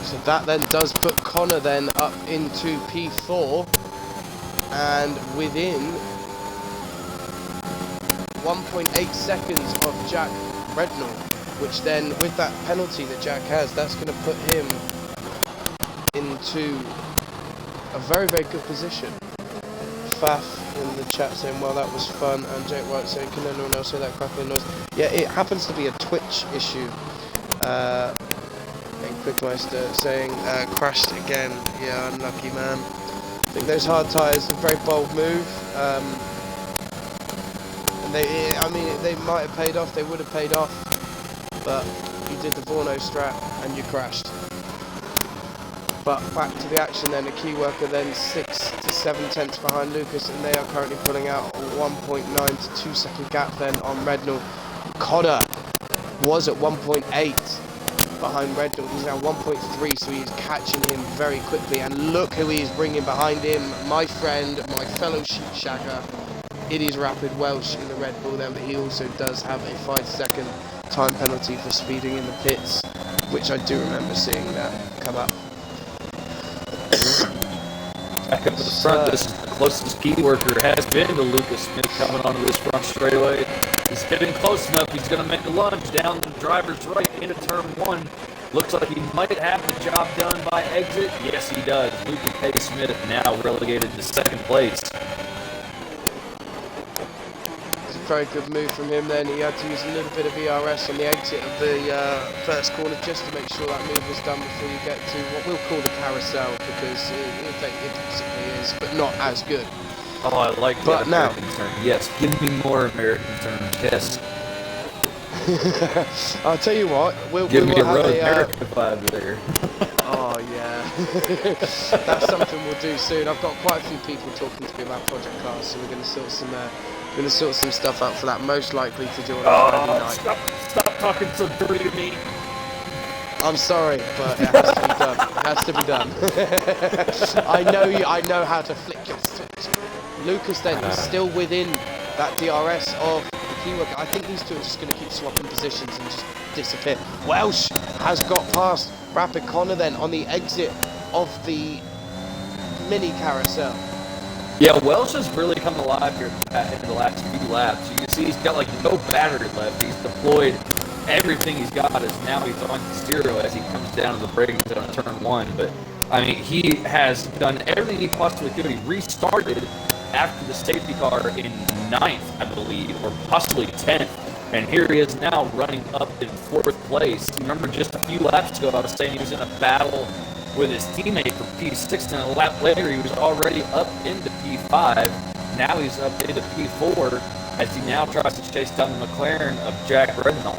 So that then does put Connor then up into P4. and within 1.8 seconds of Jack Rednall, which then, with that penalty that Jack has, that's going to put him into a very, very good position. Faf in the chat saying, well, that was fun, and Jake White saying, can anyone else hear that crackling noise? Yeah, it happens to be a Twitch issue. And Quickmeister saying, crashed again. Yeah, unlucky man. I think those hard tyres, a very bold move. And they might have paid off, they would have paid off, but you did the Vorno strat and you crashed. But back to the action then, a key worker then 6 to 7 tenths behind Lucas, and they are currently pulling out a 1.9 to 2 second gap then on Rednall. Connor was at 1.8 behind Rednall, he's now 1.3, so he's catching him very quickly, and look who he is bringing behind him, my friend, my fellow sheep shagger. It is Rapid Welsh in the Red Bull then, but he also does have a 5-second time penalty for speeding in the pits, which I do remember seeing that come up. Back up to the front, this is the closest key worker has been to Lucas Smith coming onto this front straightaway. He's getting close enough, he's going to make a lunge down the driver's right into turn 1. Looks like he might have the job done by exit. Yes, he does. Lucas K. Smith now relegated to 2nd place. Very good move from him then. He had to use a little bit of ERS on the exit of the first corner just to make sure that move was done before you get to what we'll call the carousel, because it basically is, but not as good. Oh, I like that American term. Yes, give me more American terms. Yes. I'll tell you what, we'll give me a have Road America vibe there. Oh yeah, that's something we'll do soon. I've got quite a few people talking to me about Project Cars, so we're going to sort some stuff out for that. Most likely to do on Friday night. Stop talking so dirty to me. I'm sorry, but it has to be done. It has to be done. I know how to flick your switch. Lucas then is still within that DRS of the key worker. I think these two are just going to keep swapping positions and just disappear. Welsh has got past Rapid Connor then on the exit of the mini carousel. Yeah, Welsh has really come alive here in the last few laps. You can see he's got like no battery left. He's deployed everything he's got, as now he's on to 0 as he comes down to the braking zone on turn 1. But I mean, he has done everything he possibly could. He restarted after the safety car in 9th, I believe, or possibly 10th. And here he is now running up in 4th place. Remember, just a few laps ago, I was saying he was in a battle with his teammate for P6, and a lap later he was already up into P5. Now he's up into P4 as he now tries to chase down the McLaren of Jack Rednall.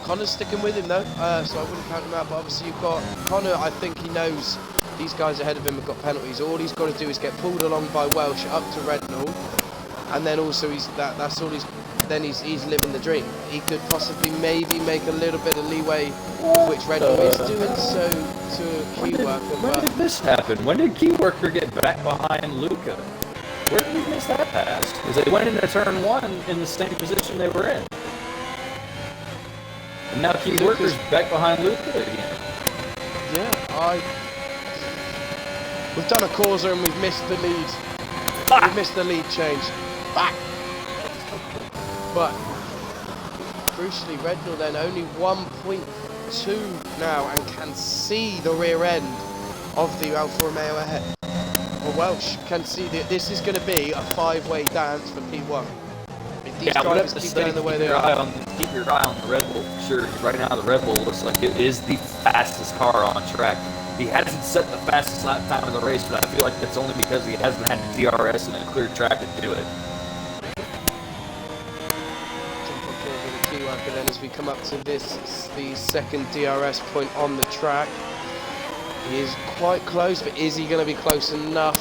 Connor's sticking with him though, so I wouldn't count him out, but obviously you've got Connor. I think he knows these guys ahead of him have got penalties. All he's got to do is get pulled along by Welsh up to Rednall, and then also he's living the dream. He could possibly maybe make a little bit of leeway, which Rednall is doing so to Key Worker. When did this happen? When did Key Worker get back behind Luca? Where did we miss that pass? Because they went into turn 1 in the same position they were in. And now Key Worker's back behind Luca again. Yeah, we've done a causer and we've missed the lead. We've missed the lead change. Back! But crucially, Rednall then only 1.2 now and can see the rear end of the Alfa Romeo ahead. Well, Welsh can see that this is going to be a 5-way dance for P1. If these drivers keep going the way they are. Keep your eye on the Red Bull for sure. Right now, the Red Bull looks like it is the fastest car on track. He hasn't set the fastest lap time in the race, but I feel like that's only because he hasn't had the DRS and a clear track to do it. Worker then as we come up to this, the second DRS point on the track. He is quite close, but is he going to be close enough?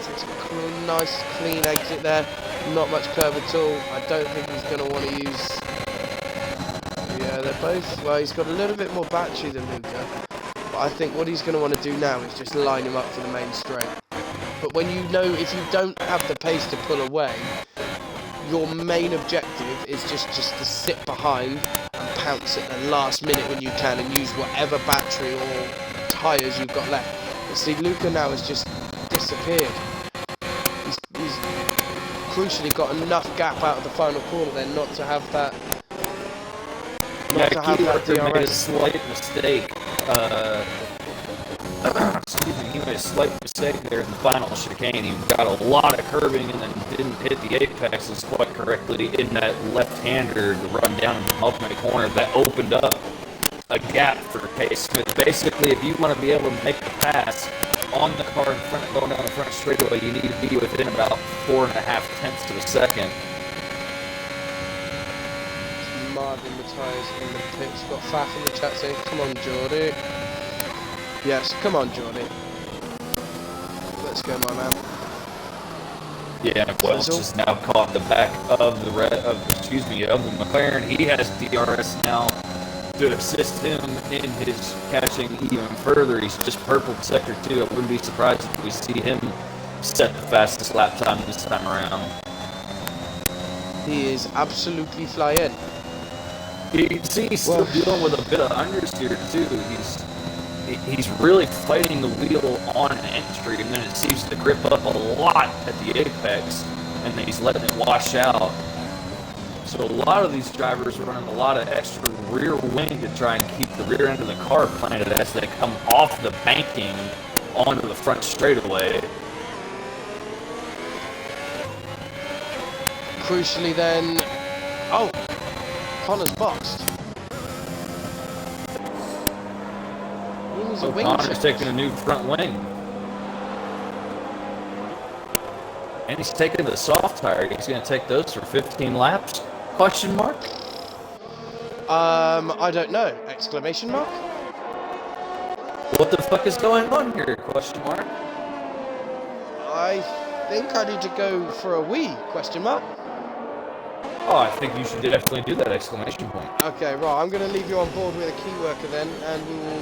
It's a nice clean exit there, not much curve at all. I don't think he's going to want to use... Yeah, they're both... Well, he's got a little bit more battery than Luca, but I think what he's going to want to do now is just line him up for the main straight. But when you know, if you don't have the pace to pull away, your main objective is just to sit behind and pounce at the last minute when you can and use whatever battery or tyres you've got left. But see, Luca now is just disappeared. He's crucially got enough gap out of the final corner then not to have that. Not to have that Key Worker made a DRS. slight mistake. Excuse me, he made a slight mistake there in the final chicane. He got a lot of curbing and then didn't hit the apexes quite correctly in that left-hander to run down in the ultimate corner. That opened up a gap for Case Smith. Basically, if you want to be able to make the pass on the car in front, going down the front straightaway, you need to be within about 4.5 tenths of a second. Marvin Matthias in the pits. Got Faf in the chat saying, "Come on, Geordie." Yes, come on, Geordie. Let's go, my man. Yeah, Welch is now caught the back of the McLaren. He has DRS now to assist him in his catching even further. He's just purpled sector 2. I wouldn't be surprised if we see him set the fastest lap time this time around. He is absolutely flying. You see, he's still dealing with a bit of understeer too. He's really fighting the wheel on entry, and then it seems to grip up a lot at the apex, and then he's letting it wash out. So a lot of these drivers are running a lot of extra rear wing to try and keep the rear end of the car planted as they come off the banking onto the front straightaway. Crucially then, Connor's boxed. Connor's taking a new front wing. And he's taking the soft tire. He's going to take those for 15 laps? Question mark? I don't know. Exclamation mark? What the fuck is going on here? Question mark? I think I need to go for a wee? Question mark? Oh, I think you should definitely do that! Exclamation point. Okay, right. I'm going to leave you on board with a key worker then, and we will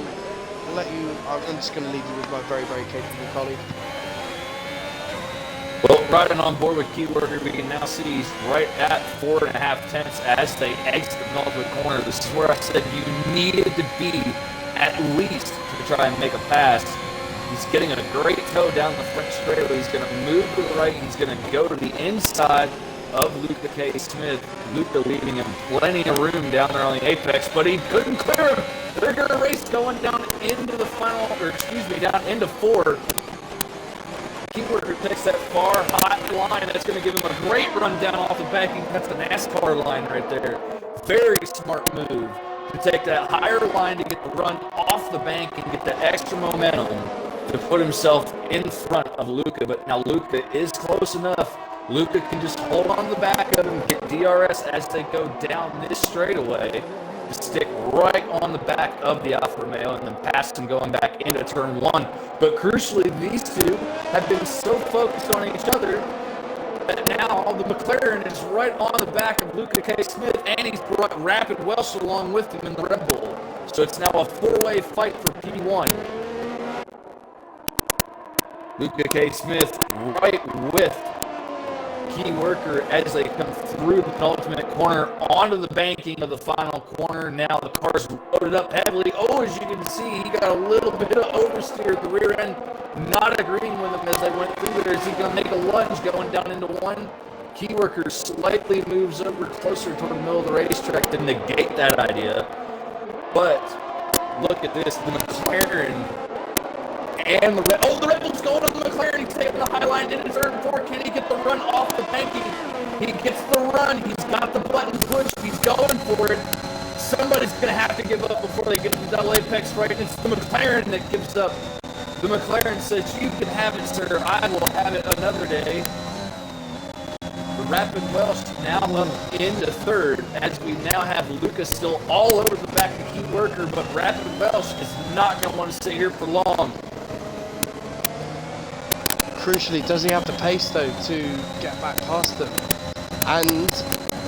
let you. I'm just going to leave you with my very, very capable colleague. Well, riding on board with Key Worker, we can now see he's right at 4.5 tenths as they exit the penultimate corner. This is where I said you needed to be at least to try and make a pass. He's getting a great toe down the front straightaway. He's going to move to the right. He's going to go to the inside of Luca K. Smith. Luca leaving him plenty of room down there on the apex, but he couldn't clear him. They're going to race going down into the final, down into 4. Key Worker takes that far, hot line. That's going to give him a great run down off the banking. That's the NASCAR line right there. Very smart move to take that higher line to get the run off the bank and get the extra momentum to put himself in front of Luca. But now Luca is close enough. Luca can just hold on the back of him, get DRS as they go down this straightaway, to stick right on the back of the Alfa Romeo and then pass him going back into turn 1. But crucially, these two have been so focused on each other that now the McLaren is right on the back of Luca K. Smith, and he's brought Rapid Welsh along with him in the Red Bull. So it's now a 4-way fight for P1. Luca K. Smith right with Key Worker as they come through the penultimate corner onto the banking of the final corner. Now the car's loaded up heavily. Oh, as you can see, he got a little bit of oversteer at the rear end, not agreeing with him as they went through there. Is he going to make a lunge going down into 1? Key Worker slightly moves over closer toward the middle of the racetrack to negate that idea. But look at this, the McLaren and the Red Bull's going on the McLaren. He's taking the high line into turn 4. Can he get the run off the banking? He gets the run. He's got the button pushed. He's going for it. Somebody's going to have to give up before they get to the double apex right. And it's the McLaren that gives up. The McLaren says, "You can have it, sir. I will have it another day." The Rapid Welsh now up into 3rd as we now have Lucas still all over the back of Key Worker, but Rapid Welsh is not going to want to stay here for long. Crucially, does he have the pace though to get back past them? And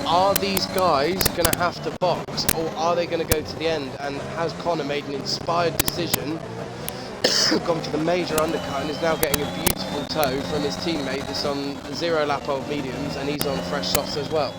are these guys going to have to box, or are they going to go to the end? And has Connor made an inspired decision, gone for the major undercut, and is now getting a beautiful toe from his teammate that's on 0 lap old mediums, and he's on fresh softs as well.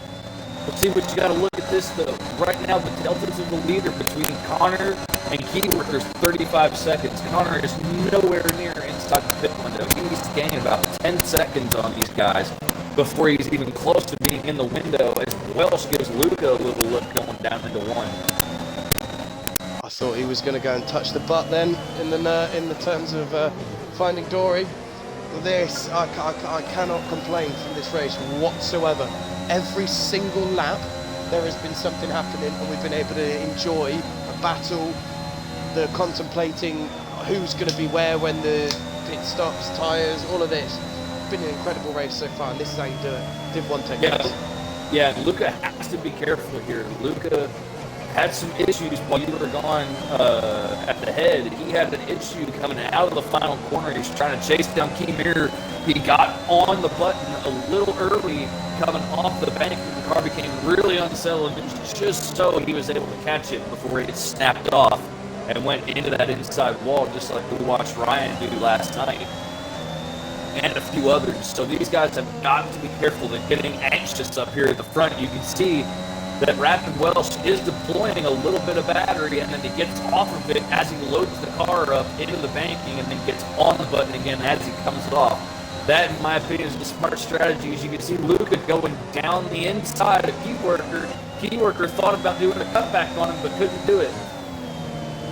Let's see, but you got to look at this though. Right now, the deltas of the leader between Connor and Key Worker's 35 seconds. Connor is nowhere near in outside the pit window. He's gaining about 10 seconds on these guys before he's even close to being in the window as Welsh gives Luca a little look going down into one. I thought he was going to go and touch the butt then in the terms of finding Dory. This, I cannot complain from this race whatsoever. Every single lap there has been something happening and we've been able to enjoy a battle, the contemplating who's going to be where when the pit stops, tyres, all of this. It's been an incredible race so far, and this is how you do it. Div 1 techniques. Yeah, Luca has to be careful here. Luca had some issues while you were gone at the head. He had an issue coming out of the final corner. He's trying to chase down Kimir. He got on the button a little early coming off the bank. The car became really unsettled, and just so he was able to catch it before it snapped off and went into that inside wall, just like we watched Ryan do last night and a few others. So these guys have got to be careful. They're getting anxious up here at the front. You can see that Rapid Welsh is deploying a little bit of battery, and then he gets off of it as he loads the car up into the banking and then gets on the button again as he comes off. That, in my opinion, is the smart strategy. As you can see Luca going down the inside of Keyworker. Keyworker thought about doing a cutback on him but couldn't do it.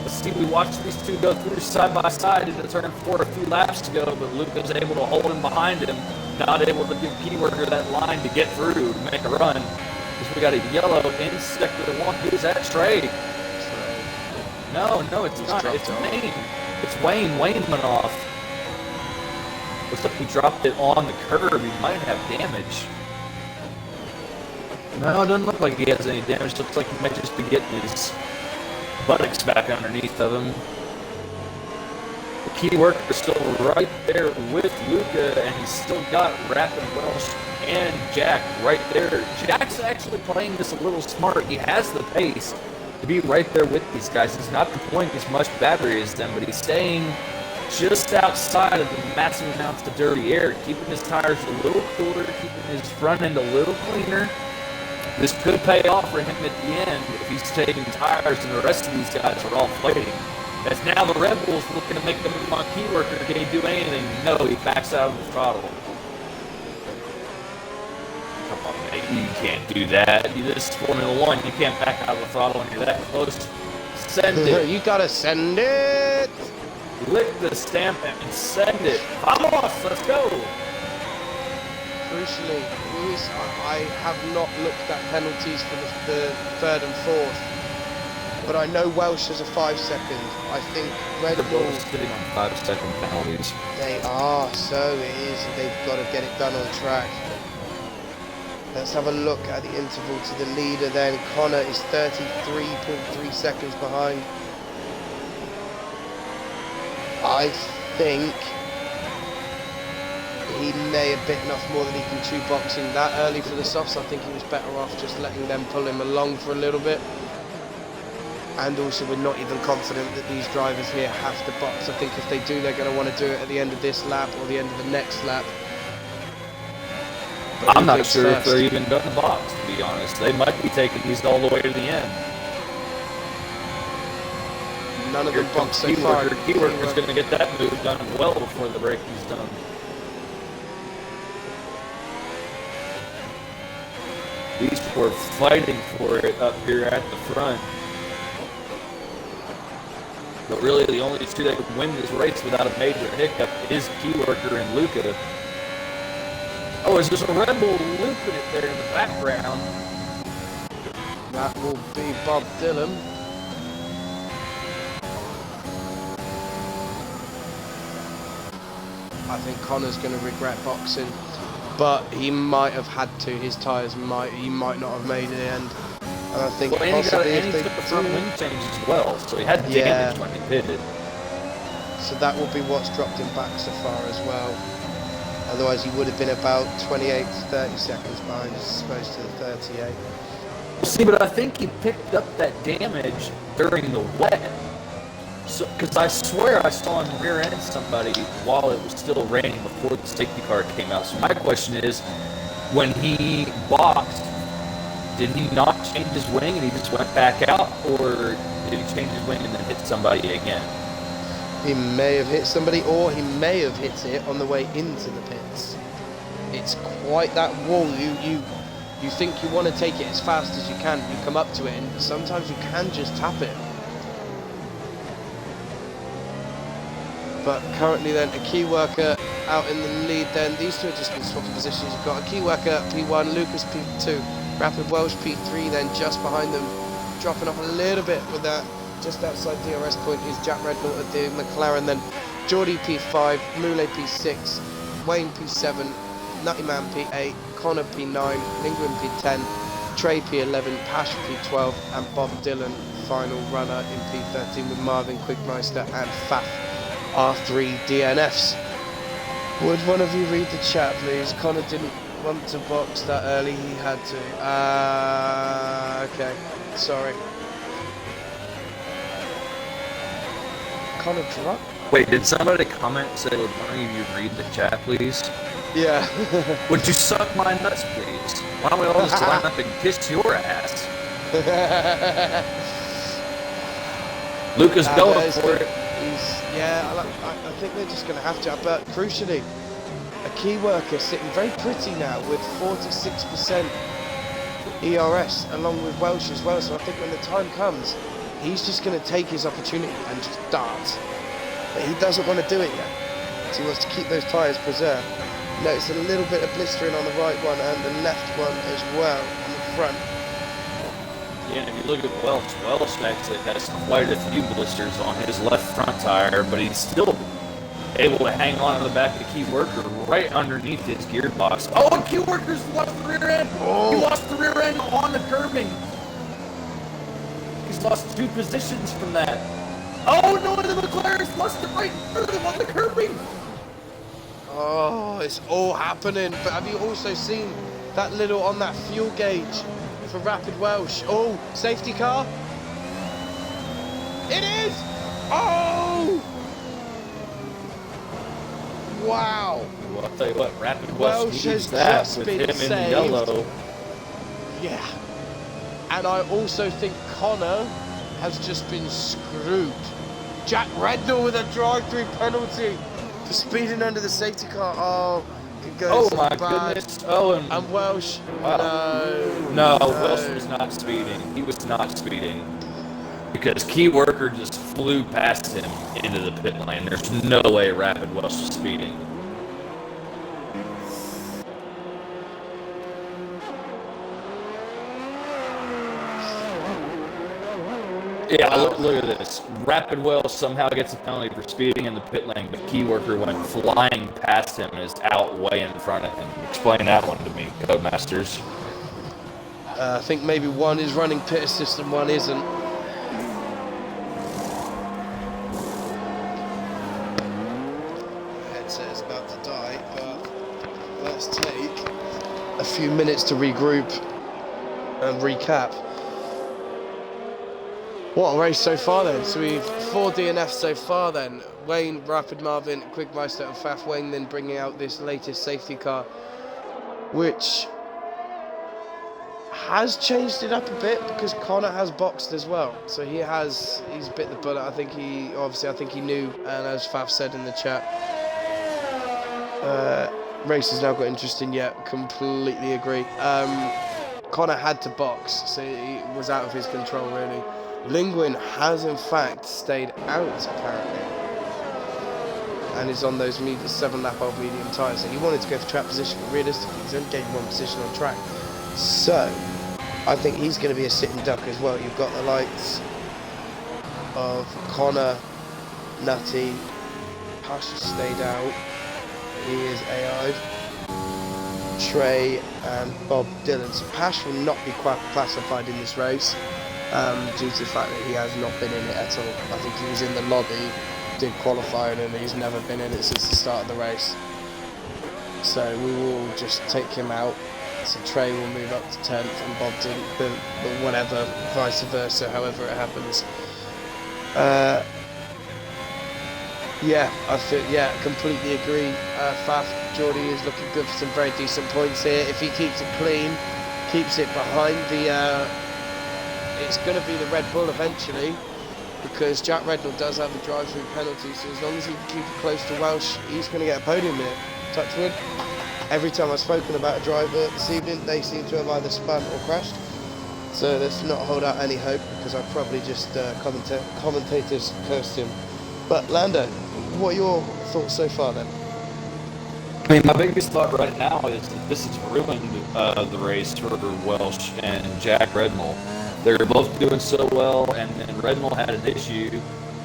Let's see, we watched these two go through side by side into turn 4 a few laps to go, but Luca's able to hold him behind him, not able to give Keyworker that line to get through to make a run. Because we got a yellow in sector 1. Who's that? Trey. No, it's not. It's Wayne. It's Wayne. Wayne went off. Looks like he dropped it on the curb. He might have damage. No, it doesn't look like he has any damage. Looks like he might just be getting his buttocks back underneath of him. The Keyworker is still right there with Luca, and he's still got Rapid Welsh and Jack right there. Jack's actually playing this a little smart. He has the pace to be right there with these guys. He's not deploying as much battery as them, but he's staying just outside of the massive amounts of dirty air, keeping his tires a little cooler, keeping his front end a little cleaner. This could pay off for him at the end if he's taking tires and the rest of these guys are all fighting. As now the Red Bull's looking to make the move on Keyworker. Can he do anything? No, he backs out of the throttle. Come on, mate. You can't do that. This is Formula 1. You can't back out of the throttle when you're that close. Send it. You gotta send it! Lick the stamp and send it. Vamos, let's go. Crucially, I have not looked at penalties for the third and fourth, but I know Welsh has a 5 second. I think Red Bull is sitting on 5-second penalties. They are, so it is. They've got to get it done on track. Let's have a look at the interval to the leader then. Connor is 33.3 seconds behind. I think he may have bitten off more than he can chew boxing that early for the softs. I think he was better off just letting them pull him along for a little bit. And also we're not even confident that these drivers here have to box. I think if they do, they're going to want to do it at the end of this lap or the end of the next lap. But I'm not sure if they're even going to box, to be honest. They might be taking these all the way to the end. None of them box so far. Keyworker's going to get that move done well before the break is done. These two are fighting for it up here at the front. But really, the only two that can win this race without a major hiccup is Keyworker and Luca. Oh, there's just a Red Bull looping it there in the background. That will be Bob Dylan. I think Connor's going to regret boxing, but he might have had to. His tyres he might not have made the end. And I think possibly if they took the front wing change as well, so he had damage when he pitted. So that will be what's dropped him back so far as well. Otherwise he would have been about 28 to 30 seconds behind as opposed to the 38. See, but I think he picked up that damage during the wet. So, because I swear I saw him rear end somebody while it was still raining before the safety car came out. So my question is, when he boxed, did he not change his wing and he just went back out, or did he change his wing and then hit somebody again? He may have hit somebody, or he may have hit it on the way into the pits. It's quite that wall. You think you want to take it as fast as you can. You come up to it, and sometimes you can just tap it. But currently then, a key worker out in the lead then. These two have just been swapping positions. You've got a key worker, P1, Lucas, P2, Rapid Welsh, P3, then just behind them, dropping off a little bit with that. Just outside DRS point is Jack Rednall at the McLaren, then Geordie P5, Mule P6, Wayne P7, Nutty Man P8, Connor P9, Lingwin P10, Trey P11, Pash P12, and Bob Dylan final runner in P13 with Marvin Quickmeister and Faf R3 DNFs. Would one of you read the chat, please? Connor didn't want to box that early, he had to. Okay, sorry. Connor dropped? Wait, did somebody comment say, would one of you read the chat, please? Yeah. Would you suck my nuts, please? Why don't we all just line up and kiss your ass? Lucas, going for it. I think they're just going to have to. But crucially, a key worker sitting very pretty now with 46% ERS, along with Welsh as well. So I think when the time comes, he's just going to take his opportunity and just dart. But he doesn't want to do it yet. So he wants to keep those tyres preserved. Notice a little bit of blistering on the right one and the left one as well on the front. Yeah, if you look at Welsh actually has quite a few blisters on his left front tire, but he's still able to hang on to the back of the key worker right underneath his gearbox. Oh, and key worker's lost the rear end! Oh. He lost the rear end on the curbing! He's lost 2 positions from that. Oh no, the McLaren's lost it right in front of him on the curbing! Oh, it's all happening. But have you also seen that little on that fuel gauge for Rapid Welsh? Oh, safety car. It is. Oh. Wow. Well, I'll tell you what, Rapid Welsh has needs that just with been him saved. in yellow. Yeah. And I also think Connor has just been screwed. Jack Rednall with a drive-through penalty for speeding under the safety car. Oh, it goes Oh my bad. goodness. Oh, And Welsh, wow. no. Welsh was not speeding. He was not speeding. Because Key Worker just flew past him into the pit lane. There's no way Rapid Welsh was speeding. Yeah, look at this. Rapid Welsh somehow gets a penalty for speeding in the pit lane, but Key Worker went flying past him and is out way in front of him. Explain that one to me, Codemasters. I think maybe one is running pit assist and one isn't. The headset is about to die, but let's take a few minutes to regroup and recap. What a race so far then. So we've 4 DNFs so far then. Wayne, Rapid Marvin, Quickmeister and Faf. Wayne then bringing out this latest safety car, which has changed it up a bit because Connor has boxed as well. So he's bit the bullet. I think he knew, and as Faf said in the chat, race has now got interesting, yeah, completely agree. Connor had to box, so he was out of his control really. Lingwin has in fact stayed out apparently and is on those 7 lap old medium tyres. So he wanted to go for track position, but realistically he's only gained 1 position on track. So I think he's going to be a sitting duck as well. You've got the likes of Connor, Nutty, Pash stayed out, he is AI'd, Trey and Bob Dylan. So Pash will not be quite classified in this race. Due to the fact that he has not been in it at all. I think he was in the lobby, did qualifying, and he's never been in it since the start of the race. So we will just take him out. So Trey will move up to 10th and Bob didn't, but whatever, vice versa, however it happens. Completely agree. Faf, Geordie is looking good for some very decent points here. If he keeps it clean, keeps it behind the... it's going to be the Red Bull eventually. because Jack Rednall does have a drive-through penalty, so as long as he can keep it close to Welsh, he's going to get a podium here. Touch wood. Every time I've spoken about a driver this evening, they seem to have either spun or crashed. So let's not hold out any hope, because I've probably just commentators cursed him. But Lando, what are your thoughts so far then? I mean, my biggest thought right now is that this has ruined the race for Welsh and Jack Rednall. They're both doing so well, and then Rednall had an issue.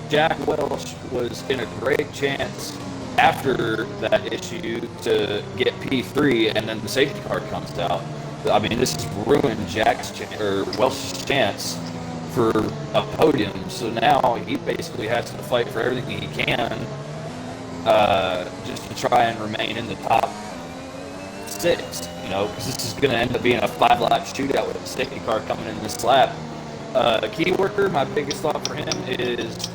Jack Welsh was in a great chance after that issue to get P3, and then the safety car comes out. I mean, this has ruined Welsh's chance for a podium. So now he basically has to fight for everything he can, just to try and remain in the top 6. You know, because this is going to end up being a 5-lap shootout with the safety car coming in this lap. Key worker, my biggest thought for him is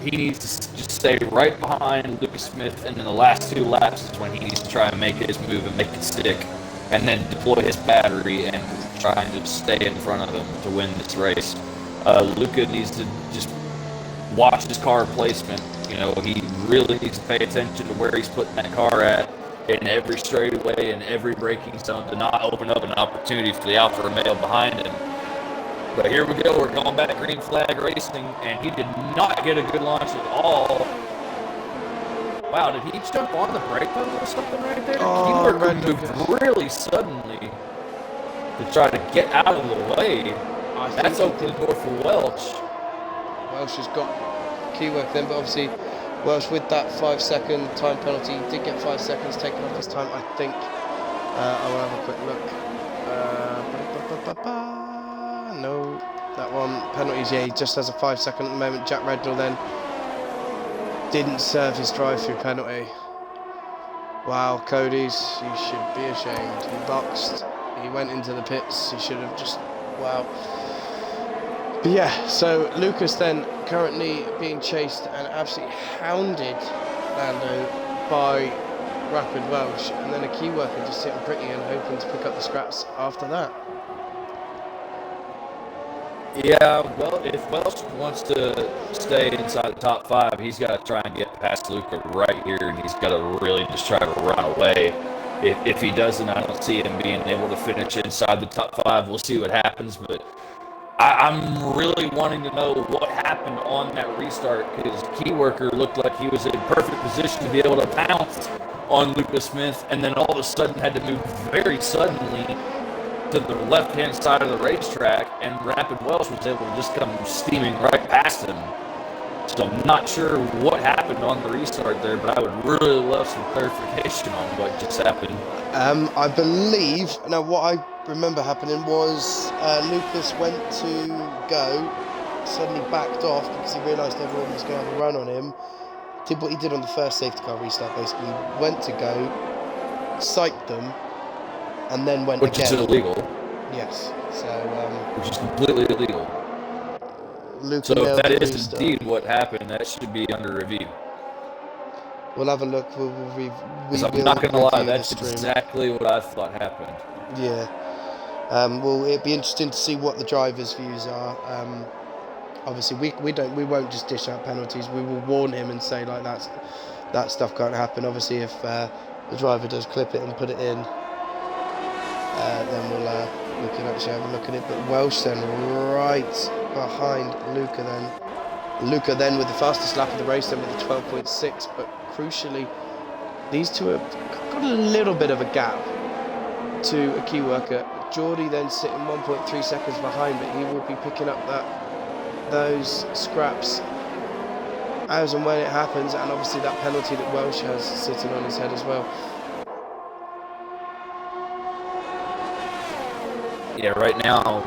he needs to just stay right behind Lucas Smith, and in the last 2 laps is when he needs to try and make his move and make it stick, and then deploy his battery and try and just stay in front of him to win this race. Luca needs to just watch his car placement. You know, he really needs to pay attention to where he's putting that car at in every straightaway and every braking zone to not open up an opportunity for the Alfa Romeo behind him. But here we go, we're going back green flag racing, and he did not get a good launch at all. Wow, did he jump on the brake pedal or something right there? Oh, He moved really suddenly to try to get out of the way. That's opened the door for Welsh. Welsh has got key work then, but obviously Welsh with that 5-second time penalty, he did get 5 seconds taken off his time, I think. I will have a quick look. No, that one, penalties, yeah, he just has a 5-second at the moment. Jack Rednall then didn't serve his drive-through penalty. Wow, Cody's, you should be ashamed. He boxed, he went into the pits, he should have just, wow. But yeah, so Lucas then currently being chased and absolutely hounded, Lando, by Rapid Welsh, and then a key worker just sitting pretty and hoping to pick up the scraps after that. Yeah, well, if Welsh wants to stay inside the top 5, he's got to try and get past Luca right here, and he's got to really just try to run away. If he doesn't, I don't see him being able to finish inside the top 5. We'll see what happens, but I'm really wanting to know what happened on that restart, because Key Worker looked like he was in perfect position to be able to pounce on Lucas Smith, and then all of a sudden had to move very suddenly to the left-hand side of the racetrack, and Rapid Welsh was able to just come steaming right past him. So I'm not sure what happened on the restart there, but I would really love some clarification on what just happened. I believe, now what I remember happening was Lucas went to go, suddenly backed off because he realised everyone was going to have a run on him. Did what he did on the first safety car restart, basically. Went to go, psyched them, and then went Which again. is illegal. Yes, so... which is completely illegal. Luca So if that is restart. indeed what happened, that should be under review. We'll have a look. We I'm not going to lie, review that's the stream. exactly what I thought happened. Yeah. Well, it'd be interesting to see what the drivers' views are. Obviously, we won't just dish out penalties. We will warn him and say like that stuff can't happen. Obviously, if the driver does clip it and put it in, then we can actually have a look at it. But Welsh then right behind Luca then. Luca then with the fastest lap of the race then with a 12.6. But crucially, these two have got a little bit of a gap to a key worker. Geordie then sitting 1.3 seconds behind, but he will be picking up those scraps as and when it happens, and obviously that penalty that Welsh has sitting on his head as well. Yeah, right now,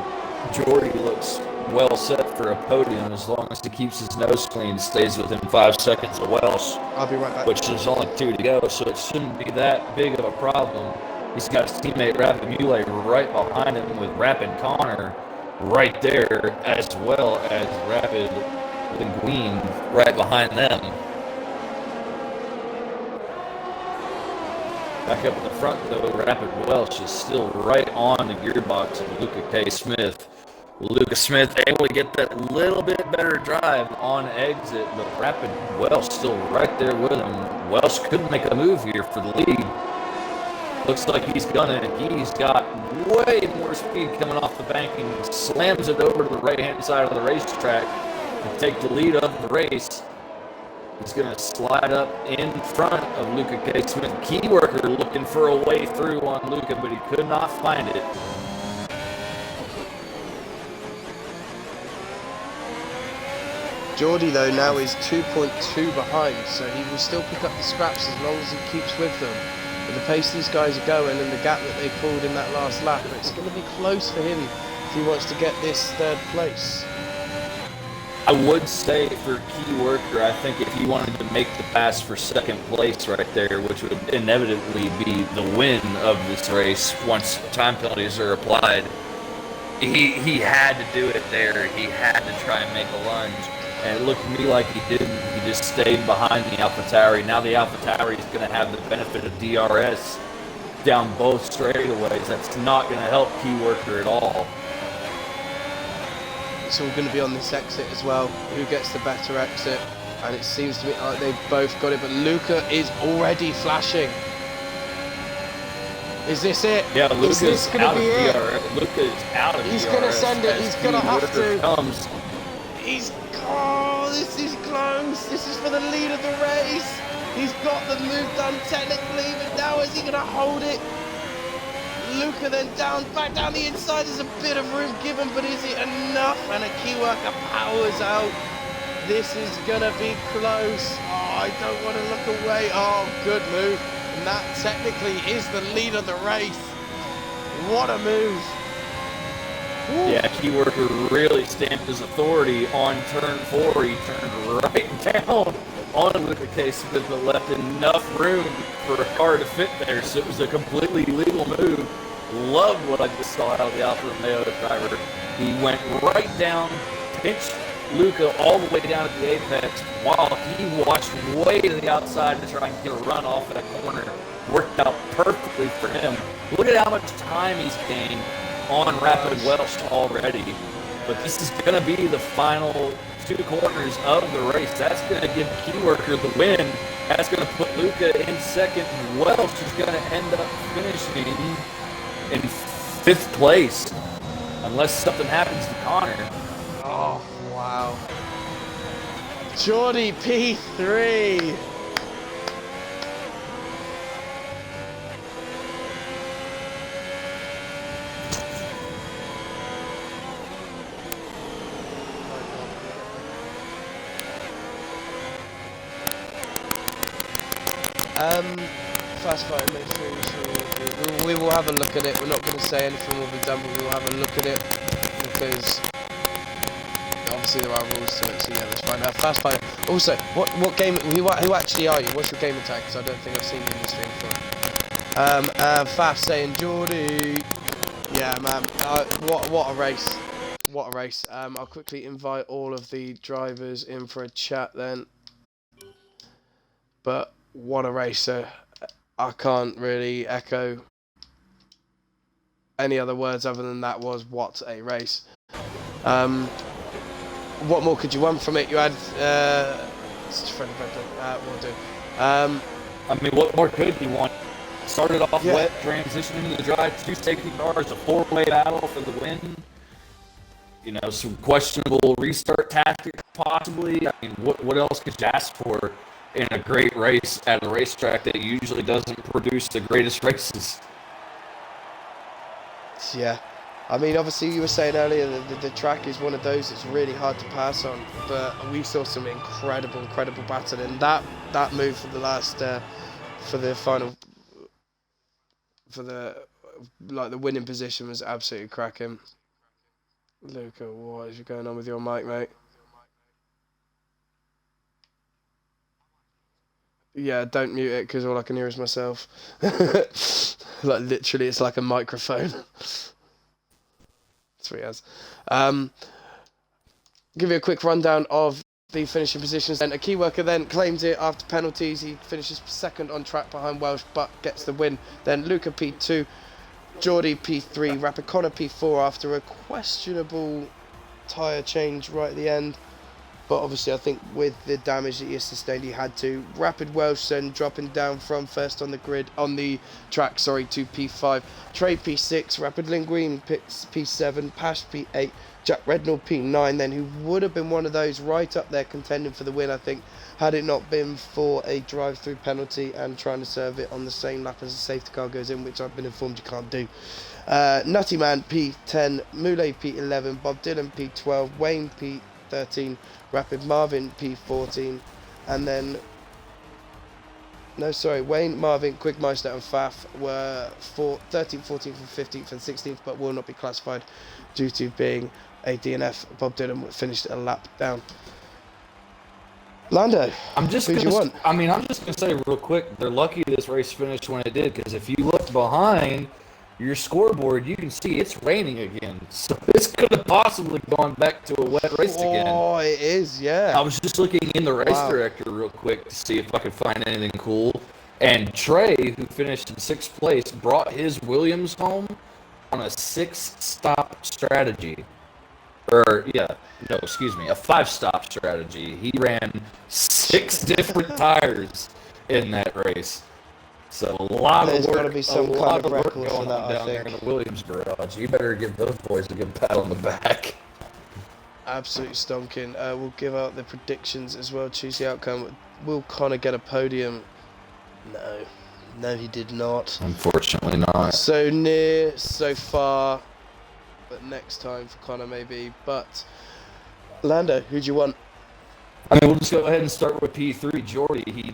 Geordie looks well set for a podium as long as he keeps his nose clean, stays within 5 seconds of Welsh. I'll be right back. Which is only 2 to go, so it shouldn't be that big of a problem. He's got his teammate Rapid Muley right behind him with Rapid Connor right there, as well as Rapid Linguine right behind them. Back up in the front, though, Rapid Welsh is still right on the gearbox of Luca K. Smith. Lucas Smith able to get that little bit better drive on exit, but Rapid Welsh still right there with him. Welsh could make a move here for the lead. Looks like he's gonna. He's got way more speed coming off the bank and slams it over to the right-hand side of the racetrack to take the lead of the race. He's going to slide up in front of Luca K. Smith. Key worker looking for a way through on Luca, but he could not find it. Geordie, though, now is 2.2 behind, so he will still pick up the scraps as long as he keeps with them. But the pace these guys are going and the gap that they pulled in that last lap, it's going to be close for him if he wants to get this third place. I would say for Key Worker, I think if he wanted to make the pass for second place right there, which would inevitably be the win of this race once time penalties are applied, he had to do it there. He had to try and make a lunge. And it looked to me like he didn't. He just stayed behind the AlphaTauri. Now the AlphaTauri is going to have the benefit of DRS down both straightaways. That's not going to help Key Worker at all. It's all going to be on this exit as well. Who gets the better exit? And it seems to me like they've both got it, but Luca is already flashing. Is this it? Yeah, Luca's out of it? DRS. Luca is out of DRS. He's going to send it. He's going to have to. Comes. Oh, this is close. This is for the lead of the race. He's got the move done technically, but now is he going to hold it? Luca then back down the inside. There's a bit of room given, but is it enough? And a Key Worker powers out. This is gonna be close. Oh, I don't want to look away. Oh, good move. And that technically is the lead of the race. What a move. Woo. Yeah, Key Worker really stamped his authority on turn 4. He turned right down on Luca K. Smith, but left enough room for a car to fit there, so it was a completely legal move. Loved what I just saw out of the Alfa Romeo driver. He went right down, pinched Luca all the way down at the apex, while he watched way to the outside to try and get a run off that corner. Worked out perfectly for him. Look at how much time he's gained on Rapid Welsh already. But this is going to be the final 2 corners of the race. That's going to give Key Worker the win. That's going to put Luca in second. Welsh is going to end up finishing in 5th place, unless something happens to Connor. Oh, wow. Geordie P3. Fast Five midfield. We will have a look at it. We're not going to say anything will be done, but we will have a look at it because obviously there are rules to it. So yeah, let's find out. Fast Five. Also, what game? Who actually are you? What's your gamer tag? Because I don't think I've seen you in the stream before. Fast saying Geordie. Yeah, man. What a race. What a race. I'll quickly invite all of the drivers in for a chat then. But what a race. I can't really echo any other words other than that was what a race. What more could you want from it? You had will do. I mean, what more could he want? Started off wet, transitioning into the dry, 2 safety cars, a 4-way battle for the win. You know, some questionable restart tactics possibly. I mean, what else could you ask for in a great race at a racetrack that usually doesn't produce the greatest races? Yeah. I mean, obviously you were saying earlier that the track is one of those that's really hard to pass on, but we saw some incredible battle, and that move for the last, for the final, for the winning position was absolutely cracking. Luca, what is going on with your mic, mate? Yeah, don't mute it because all I can hear is myself. Like literally, it's like a microphone. That's what he has. Give you a quick rundown of the finishing positions. And a Key Worker then claims it after penalties. He finishes second on track behind Welsh, but gets the win. Then Luca P2 Geordie P3, Rapid Connor P4 after a questionable tyre change right at the end. But obviously I think with the damage that he sustained he had to. Rapid Welsh then dropping down from first on the track to P5. Trey P6, Rapid Linguine P7, Pash P8, Jack Rednall P9 then, who would have been one of those right up there contending for the win, I think, had it not been for a drive-through penalty and trying to serve it on the same lap as the safety car goes in, which I've been informed you can't do. Nutty Man P10, Moulay P11, Bob Dylan P12, Wayne P13, Rapid Marvin P14, and then Wayne, Marvin, Quickmeister and Faf were 13th, 14th and 15th and 16th, but will not be classified due to being a DNF. Bob Dylan finished a lap down. Lando, I'm just who do you want? I'm just gonna say real quick, they're lucky this race finished when it did, because if you look behind your scoreboard, you can see it's raining again. So it's could have possibly gone back to a wet race again. Oh, it is, yeah. I was just looking in the race director real quick to see if I could find anything cool. And Trey, who finished in 6th place, brought his Williams home on a 6-stop strategy. A 5-stop strategy. He ran 6 different tires in that race. So a lot of work. There's got to be some kind of record for that, down there in the Williams garage. You better give those boys a good pat on the back. Absolutely stonking. We'll give out the predictions as well. Choose the outcome. Will Connor get a podium? No, he did not. Unfortunately not. So near, so far. But next time for Connor maybe. But Lando, who do you want? I mean, we'll just go ahead and start with P3. Geordie, he,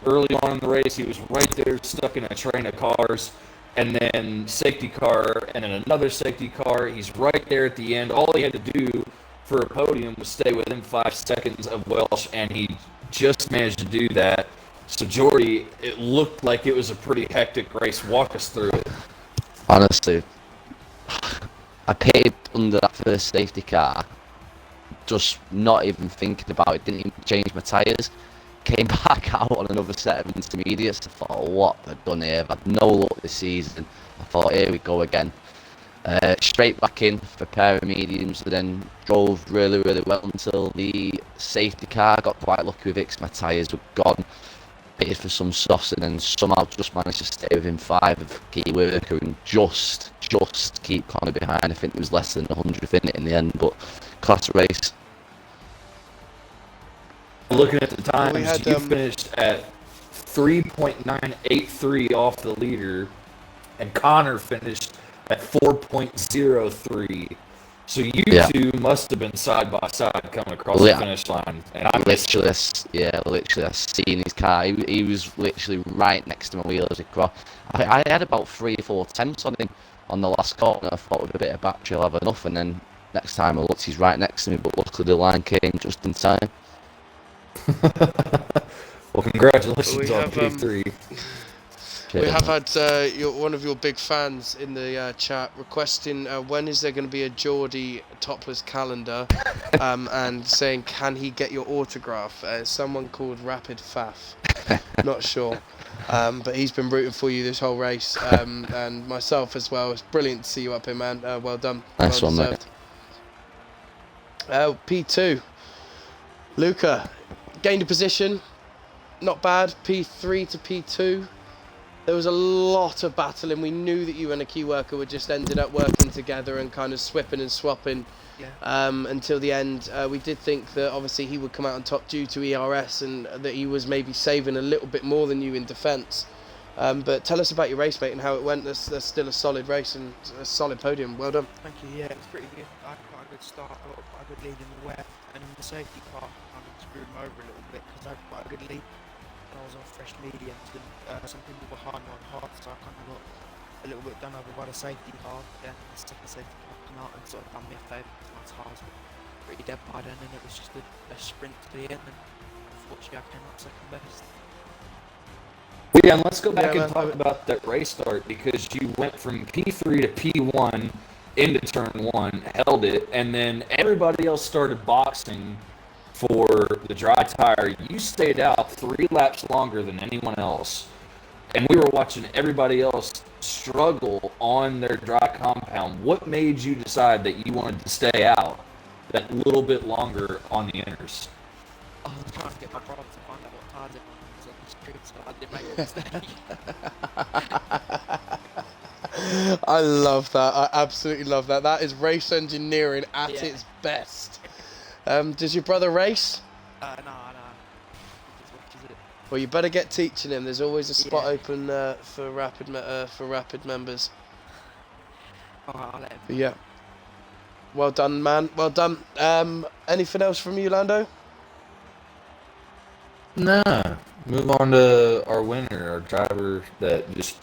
early on in the race, he was right there stuck in a train of cars, and then safety car, and then another safety car. He's right there at the end. All he had to do for a podium was stay within 5 seconds of Welsh, and he just managed to do that. So Geordie, it looked like it was a pretty hectic race. Walk us through it. Honestly, I pitted under that first safety car, just not even thinking about it, didn't even change my tyres. Came back out on another set of intermediates. I thought, what have I done here? I've had no luck this season. I thought, here we go again. Straight back in for a pair of mediums, and then drove really, really well until the safety car. Got quite lucky with it because my tyres were gone. Pitted for some softs, and then somehow just managed to stay within 5 of Key Worker and just keep Connor behind. I think it was less than 100th in it in the end, but class race. Looking at the times, you finished at 3.983 off the leader, and Connor finished at 4.03. So you two must have been side by side coming across the finish line. And I literally, I seen his car. He was literally right next to my wheel as he crossed. I had about 3 or 4 attempts on him on the last corner. I thought with a bit of battery I'll have enough, and then next time I looked, he's right next to me. But luckily the line came just in time. Well, congratulations on P3. We have had one of your big fans in the chat requesting when is there going to be a Geordie topless calendar, and saying can he get your autograph? Someone called Rapid Faf, not sure, but he's been rooting for you this whole race, and myself as well. It's brilliant to see you up here, man. Well done. Nice well one, mate. P2, Luca gained a position, not bad. P3 to P2. There was a lot of battling. We knew that you and a key worker were just ended up working together and kind of swapping and swapping until the end. We did think that obviously he would come out on top due to ERS and that he was maybe saving a little bit more than you in defence. But tell us about your race, mate, and how it went. There's still a solid race and a solid podium. Well done. Thank you. Yeah, it was pretty good. I had quite a good start. I got quite a good lead in the wet, and in the safety car, I kind of screwed him over a little bit because I had quite a good lead. I was on fresh mediums, and some people behind me on hard, so I kind of got a little bit done over by the safety car. Then the second safety car came out and sort of done me a favour because my tyres were pretty dead by then, and it was just a sprint to the end, and unfortunately I came out second best. Yeah, and let's go back and talk about that race start, because you went from P3 to P1 into turn 1, held it, and then everybody else started boxing for the dry tire. You stayed out 3 laps longer than anyone else. and we were watching everybody else struggle on their dry compound. What made you decide that you wanted to stay out that little bit longer on the inners? I was trying to get my brother to find out what tires everyone was on the street, so I didn't make a mistake. I love that. I absolutely love that. That is race engineering at its best. Does your brother race? No. He just watches it. Well, you better get teaching him. There's always a spot open for rapid members. Alright, I'll let him. But yeah. Well done, man. Well done. Anything else from you, Lando? Nah. Move on to our winner, our driver that just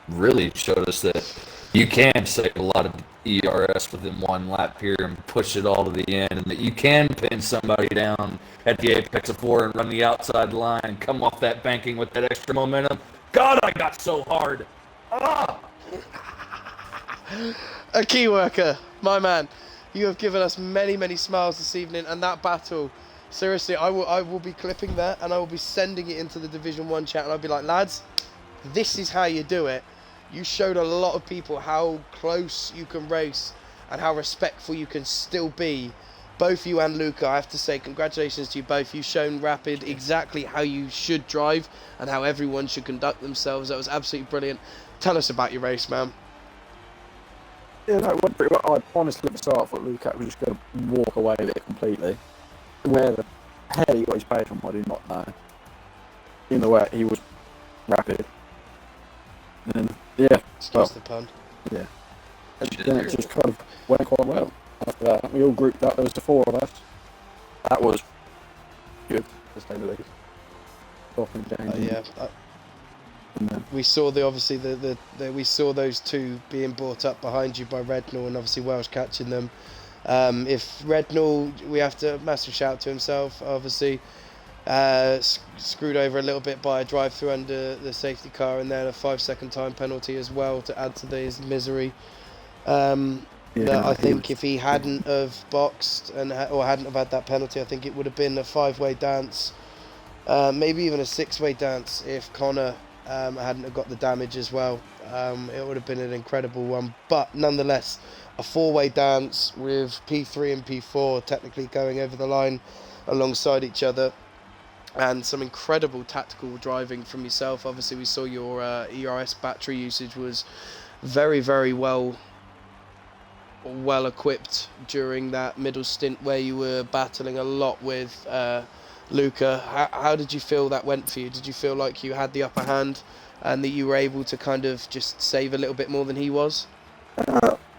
really showed us that you can save a lot of ERS within one lap here and push it all to the end, and that you can pin somebody down at the apex of 4 and run the outside line and come off that banking with that extra momentum. God, I got so hard. Ah! A key worker, my man. You have given us many, many smiles this evening, and that battle, seriously, I will be clipping that, and I will be sending it into the Division 1 chat, and I'll be like, lads, this is how you do it. You showed a lot of people how close you can race and how respectful you can still be. Both you and Luca, I have to say congratulations to you both. You've shown Rapid exactly how you should drive and how everyone should conduct themselves. That was absolutely brilliant. Tell us about your race, man. Yeah, no, it went pretty well. I honestly at the start thought Lukaku was just going to walk away with it completely. Where the hell he got his pace from, I do not know. In the way he was rapid. And yeah, Excuse the pun. yeah. And then it just kind of went quite well after that. We all grouped up, there was the 4 of us. That was good, to say the least. Off and down. Yeah. And then, We saw obviously we saw those two being brought up behind you by Rednall, and obviously Welsh catching them. If Rednall, we have to massive shout to himself, obviously screwed over a little bit by a drive through under the safety car, and then a 5-second time penalty as well to add to his misery. I think if he hadn't have boxed or hadn't have had that penalty, I think it would have been a 5-way dance, maybe even a 6-way dance if Connor hadn't have got the damage as well. It would have been an incredible one, but nonetheless a 4-way dance with P3 and P4 technically going over the line alongside each other, and some incredible tactical driving from yourself. Obviously we saw your ERS battery usage was very, very well equipped during that middle stint where you were battling a lot with Luca. How did you feel that went for you? Did you feel like you had the upper hand and that you were able to kind of just save a little bit more than he was?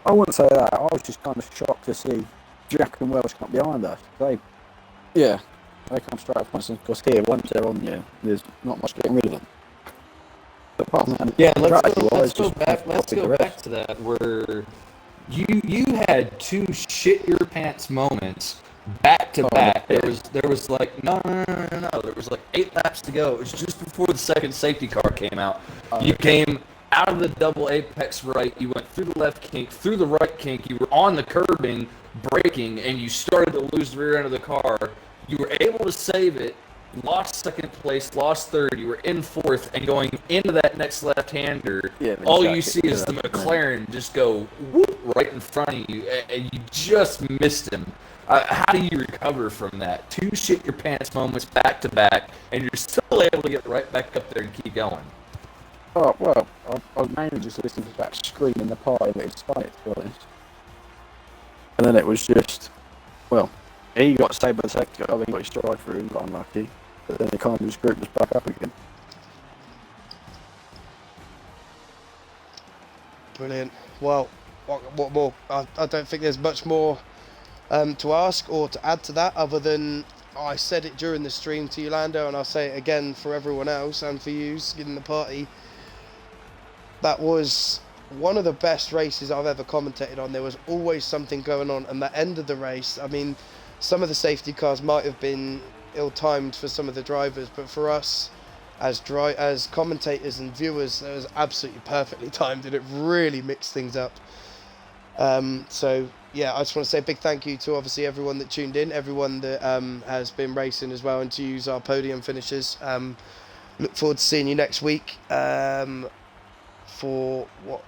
I wouldn't say that. I was just kind of shocked to see Jack and Welsh come behind us. They come straight up on us, because here, once they're on you, there's not much getting rid of them. But apart from that, Yeah, let's go back to that where you had 2 shit your pants moments back to back. There was like no. There was like 8 laps to go. It was just before the second safety car came out. You came out of the double apex right. You went through the left kink, through the right kink. You were on the curbing, braking, and you started to lose the rear end of the car. You were able to save it. Lost second place, lost third. You were in 4th, and going into that next left-hander, all you see is the McLaren just go whoop right in front of you, and you just missed him. How do you recover from that? 2 shit your pants moments back to back, and you're still able to get right back up there and keep going. Oh, well, I was mainly just listening to that screaming the party that it's funny, to be honest. And then it was just, well, he got saved by the safety car. I think he got his stride through and got unlucky. But then they kind of just grouped us back up again. Brilliant. Well, what more? I don't think there's much more to ask or to add to that, other than I said it during the stream to you, Lando, and I'll say it again for everyone else and for you in the party. That was one of the best races I've ever commentated on. There was always something going on, and the end of the race, I mean, some of the safety cars might have been ill-timed for some of the drivers, but for us as commentators and viewers, it was absolutely perfectly timed, and it really mixed things up. So yeah, I just want to say a big thank you to obviously everyone that tuned in, everyone that has been racing as well, and to use our podium finishers. look forward to seeing you next week for what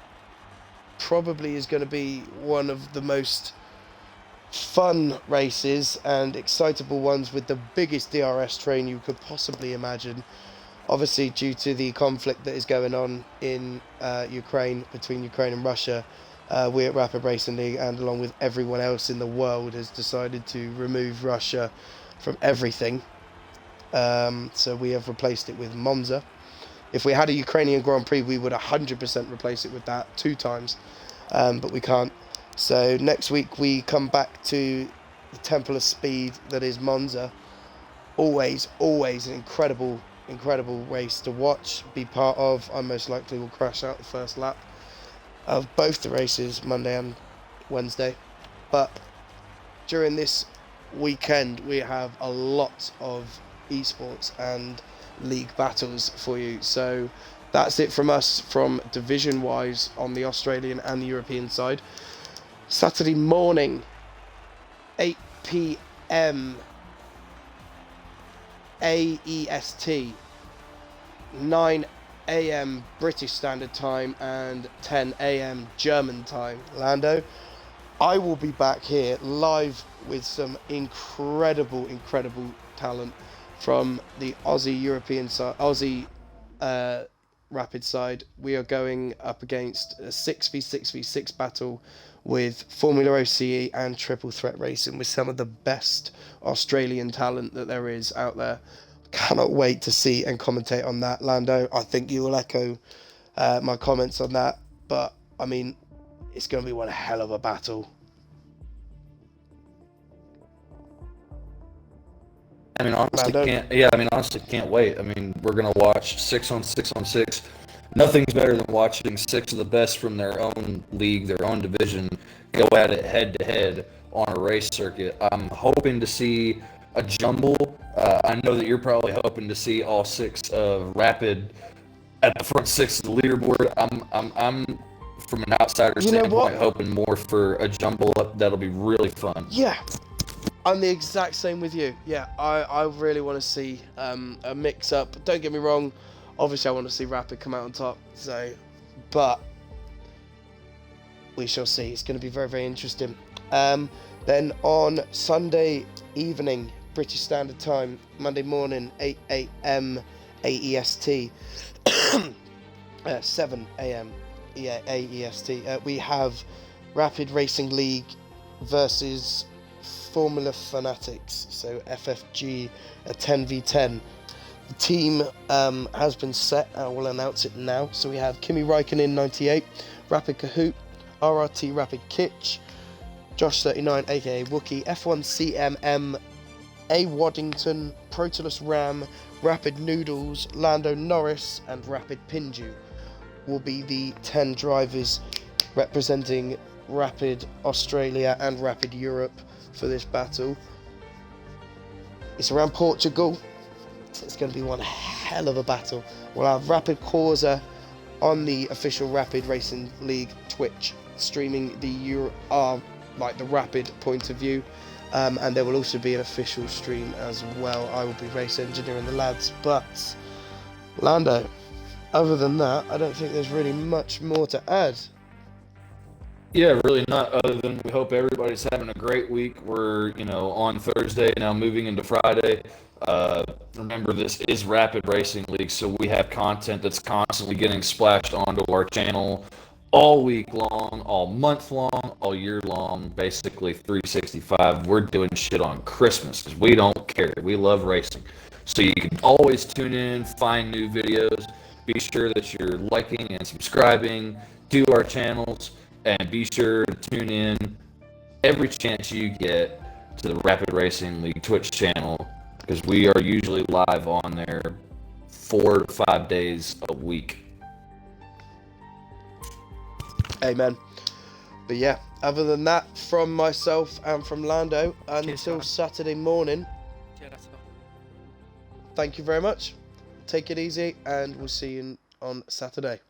probably is going to be one of the most fun races and excitable ones, with the biggest DRS train you could possibly imagine. Obviously, due to the conflict that is going on in Ukraine, between Ukraine and Russia, we at Rapid Racing League, and along with everyone else in the world, has decided to remove Russia from everything. So we have replaced it with Monza. If we had a Ukrainian Grand Prix, we would 100% replace it with that 2 times, but we can't. So next week we come back to the Temple of Speed that is Monza. Always an incredible race to watch, be part of. I most likely will crash out the first lap of both the races, Monday and Wednesday. But during this weekend we have a lot of esports and league battles for you. So that's it from us, from division wise on the Australian and the European side. Saturday morning, 8 p.m. AEST, 9 a.m. British Standard Time, and 10 a.m. German time. Lando, I will be back here live with some incredible talent from the Aussie European side, Aussie Rapid side. We are going up against a 6v6v6 battle with Formula OCE and Triple Threat Racing, with some of the best Australian talent that there is out there. Cannot wait to see and commentate on that, Lando. I think you will echo my comments on that, but I mean, it's going to be one hell of a battle. I mean, honestly, can't wait. I mean, we're gonna watch 6 on 6 on 6. Nothing's better than watching 6 of the best from their own league, their own division, go at it head to head on a race circuit. I'm hoping to see a jumble. I know that you're probably hoping to see all 6 Rapid at the front 6 of the leaderboard. I'm from an outsider standpoint hoping more for a jumble. That'll be really fun. Yeah. I'm the exact same with you. Yeah, I really want to see a mix-up. Don't get me wrong. Obviously, I want to see Rapid come out on top. So, but we shall see. It's going to be very interesting. Then on Sunday evening, British Standard Time, Monday morning, 8 a.m. AEST, 7 a.m. AEST. We have Rapid Racing League versus Formula Fanatics, so FFG, a 10v10. The team has been set. I will announce it now. So we have Kimi Raikkonen 98, Rapid Kahoot, RRT Rapid Kitch, Josh 39 aka Wookie, F1 CMM, A Waddington, Protolus Ram, Rapid Noodles, Lando Norris, and Rapid Pinju will be the 10 drivers representing Rapid Australia and Rapid Europe for this battle. It's around Portugal. It's going to be one hell of a battle. We'll have Rapid Corsa on the official Rapid Racing League Twitch, streaming the the Rapid point of view, and there will also be an official stream as well. I will be race engineering the lads, but Lando, other than that, I don't think there's really much more to add. Yeah, really not, other than we hope everybody's having a great week. We're, on Thursday, now moving into Friday. Remember, this is Rapid Racing League, so we have content that's constantly getting splashed onto our channel all week long, all month long, all year long, basically 365. We're doing shit on Christmas because we don't care. We love racing. So you can always tune in, find new videos. Be sure that you're liking and subscribing to our channels. And be sure to tune in every chance you get to the Rapid Racing League Twitch channel, because we are usually live on there 4 to 5 days a week. Amen. But yeah, other than that, from myself and from Lando, until Saturday morning, thank you very much. Take it easy, and we'll see you on Saturday.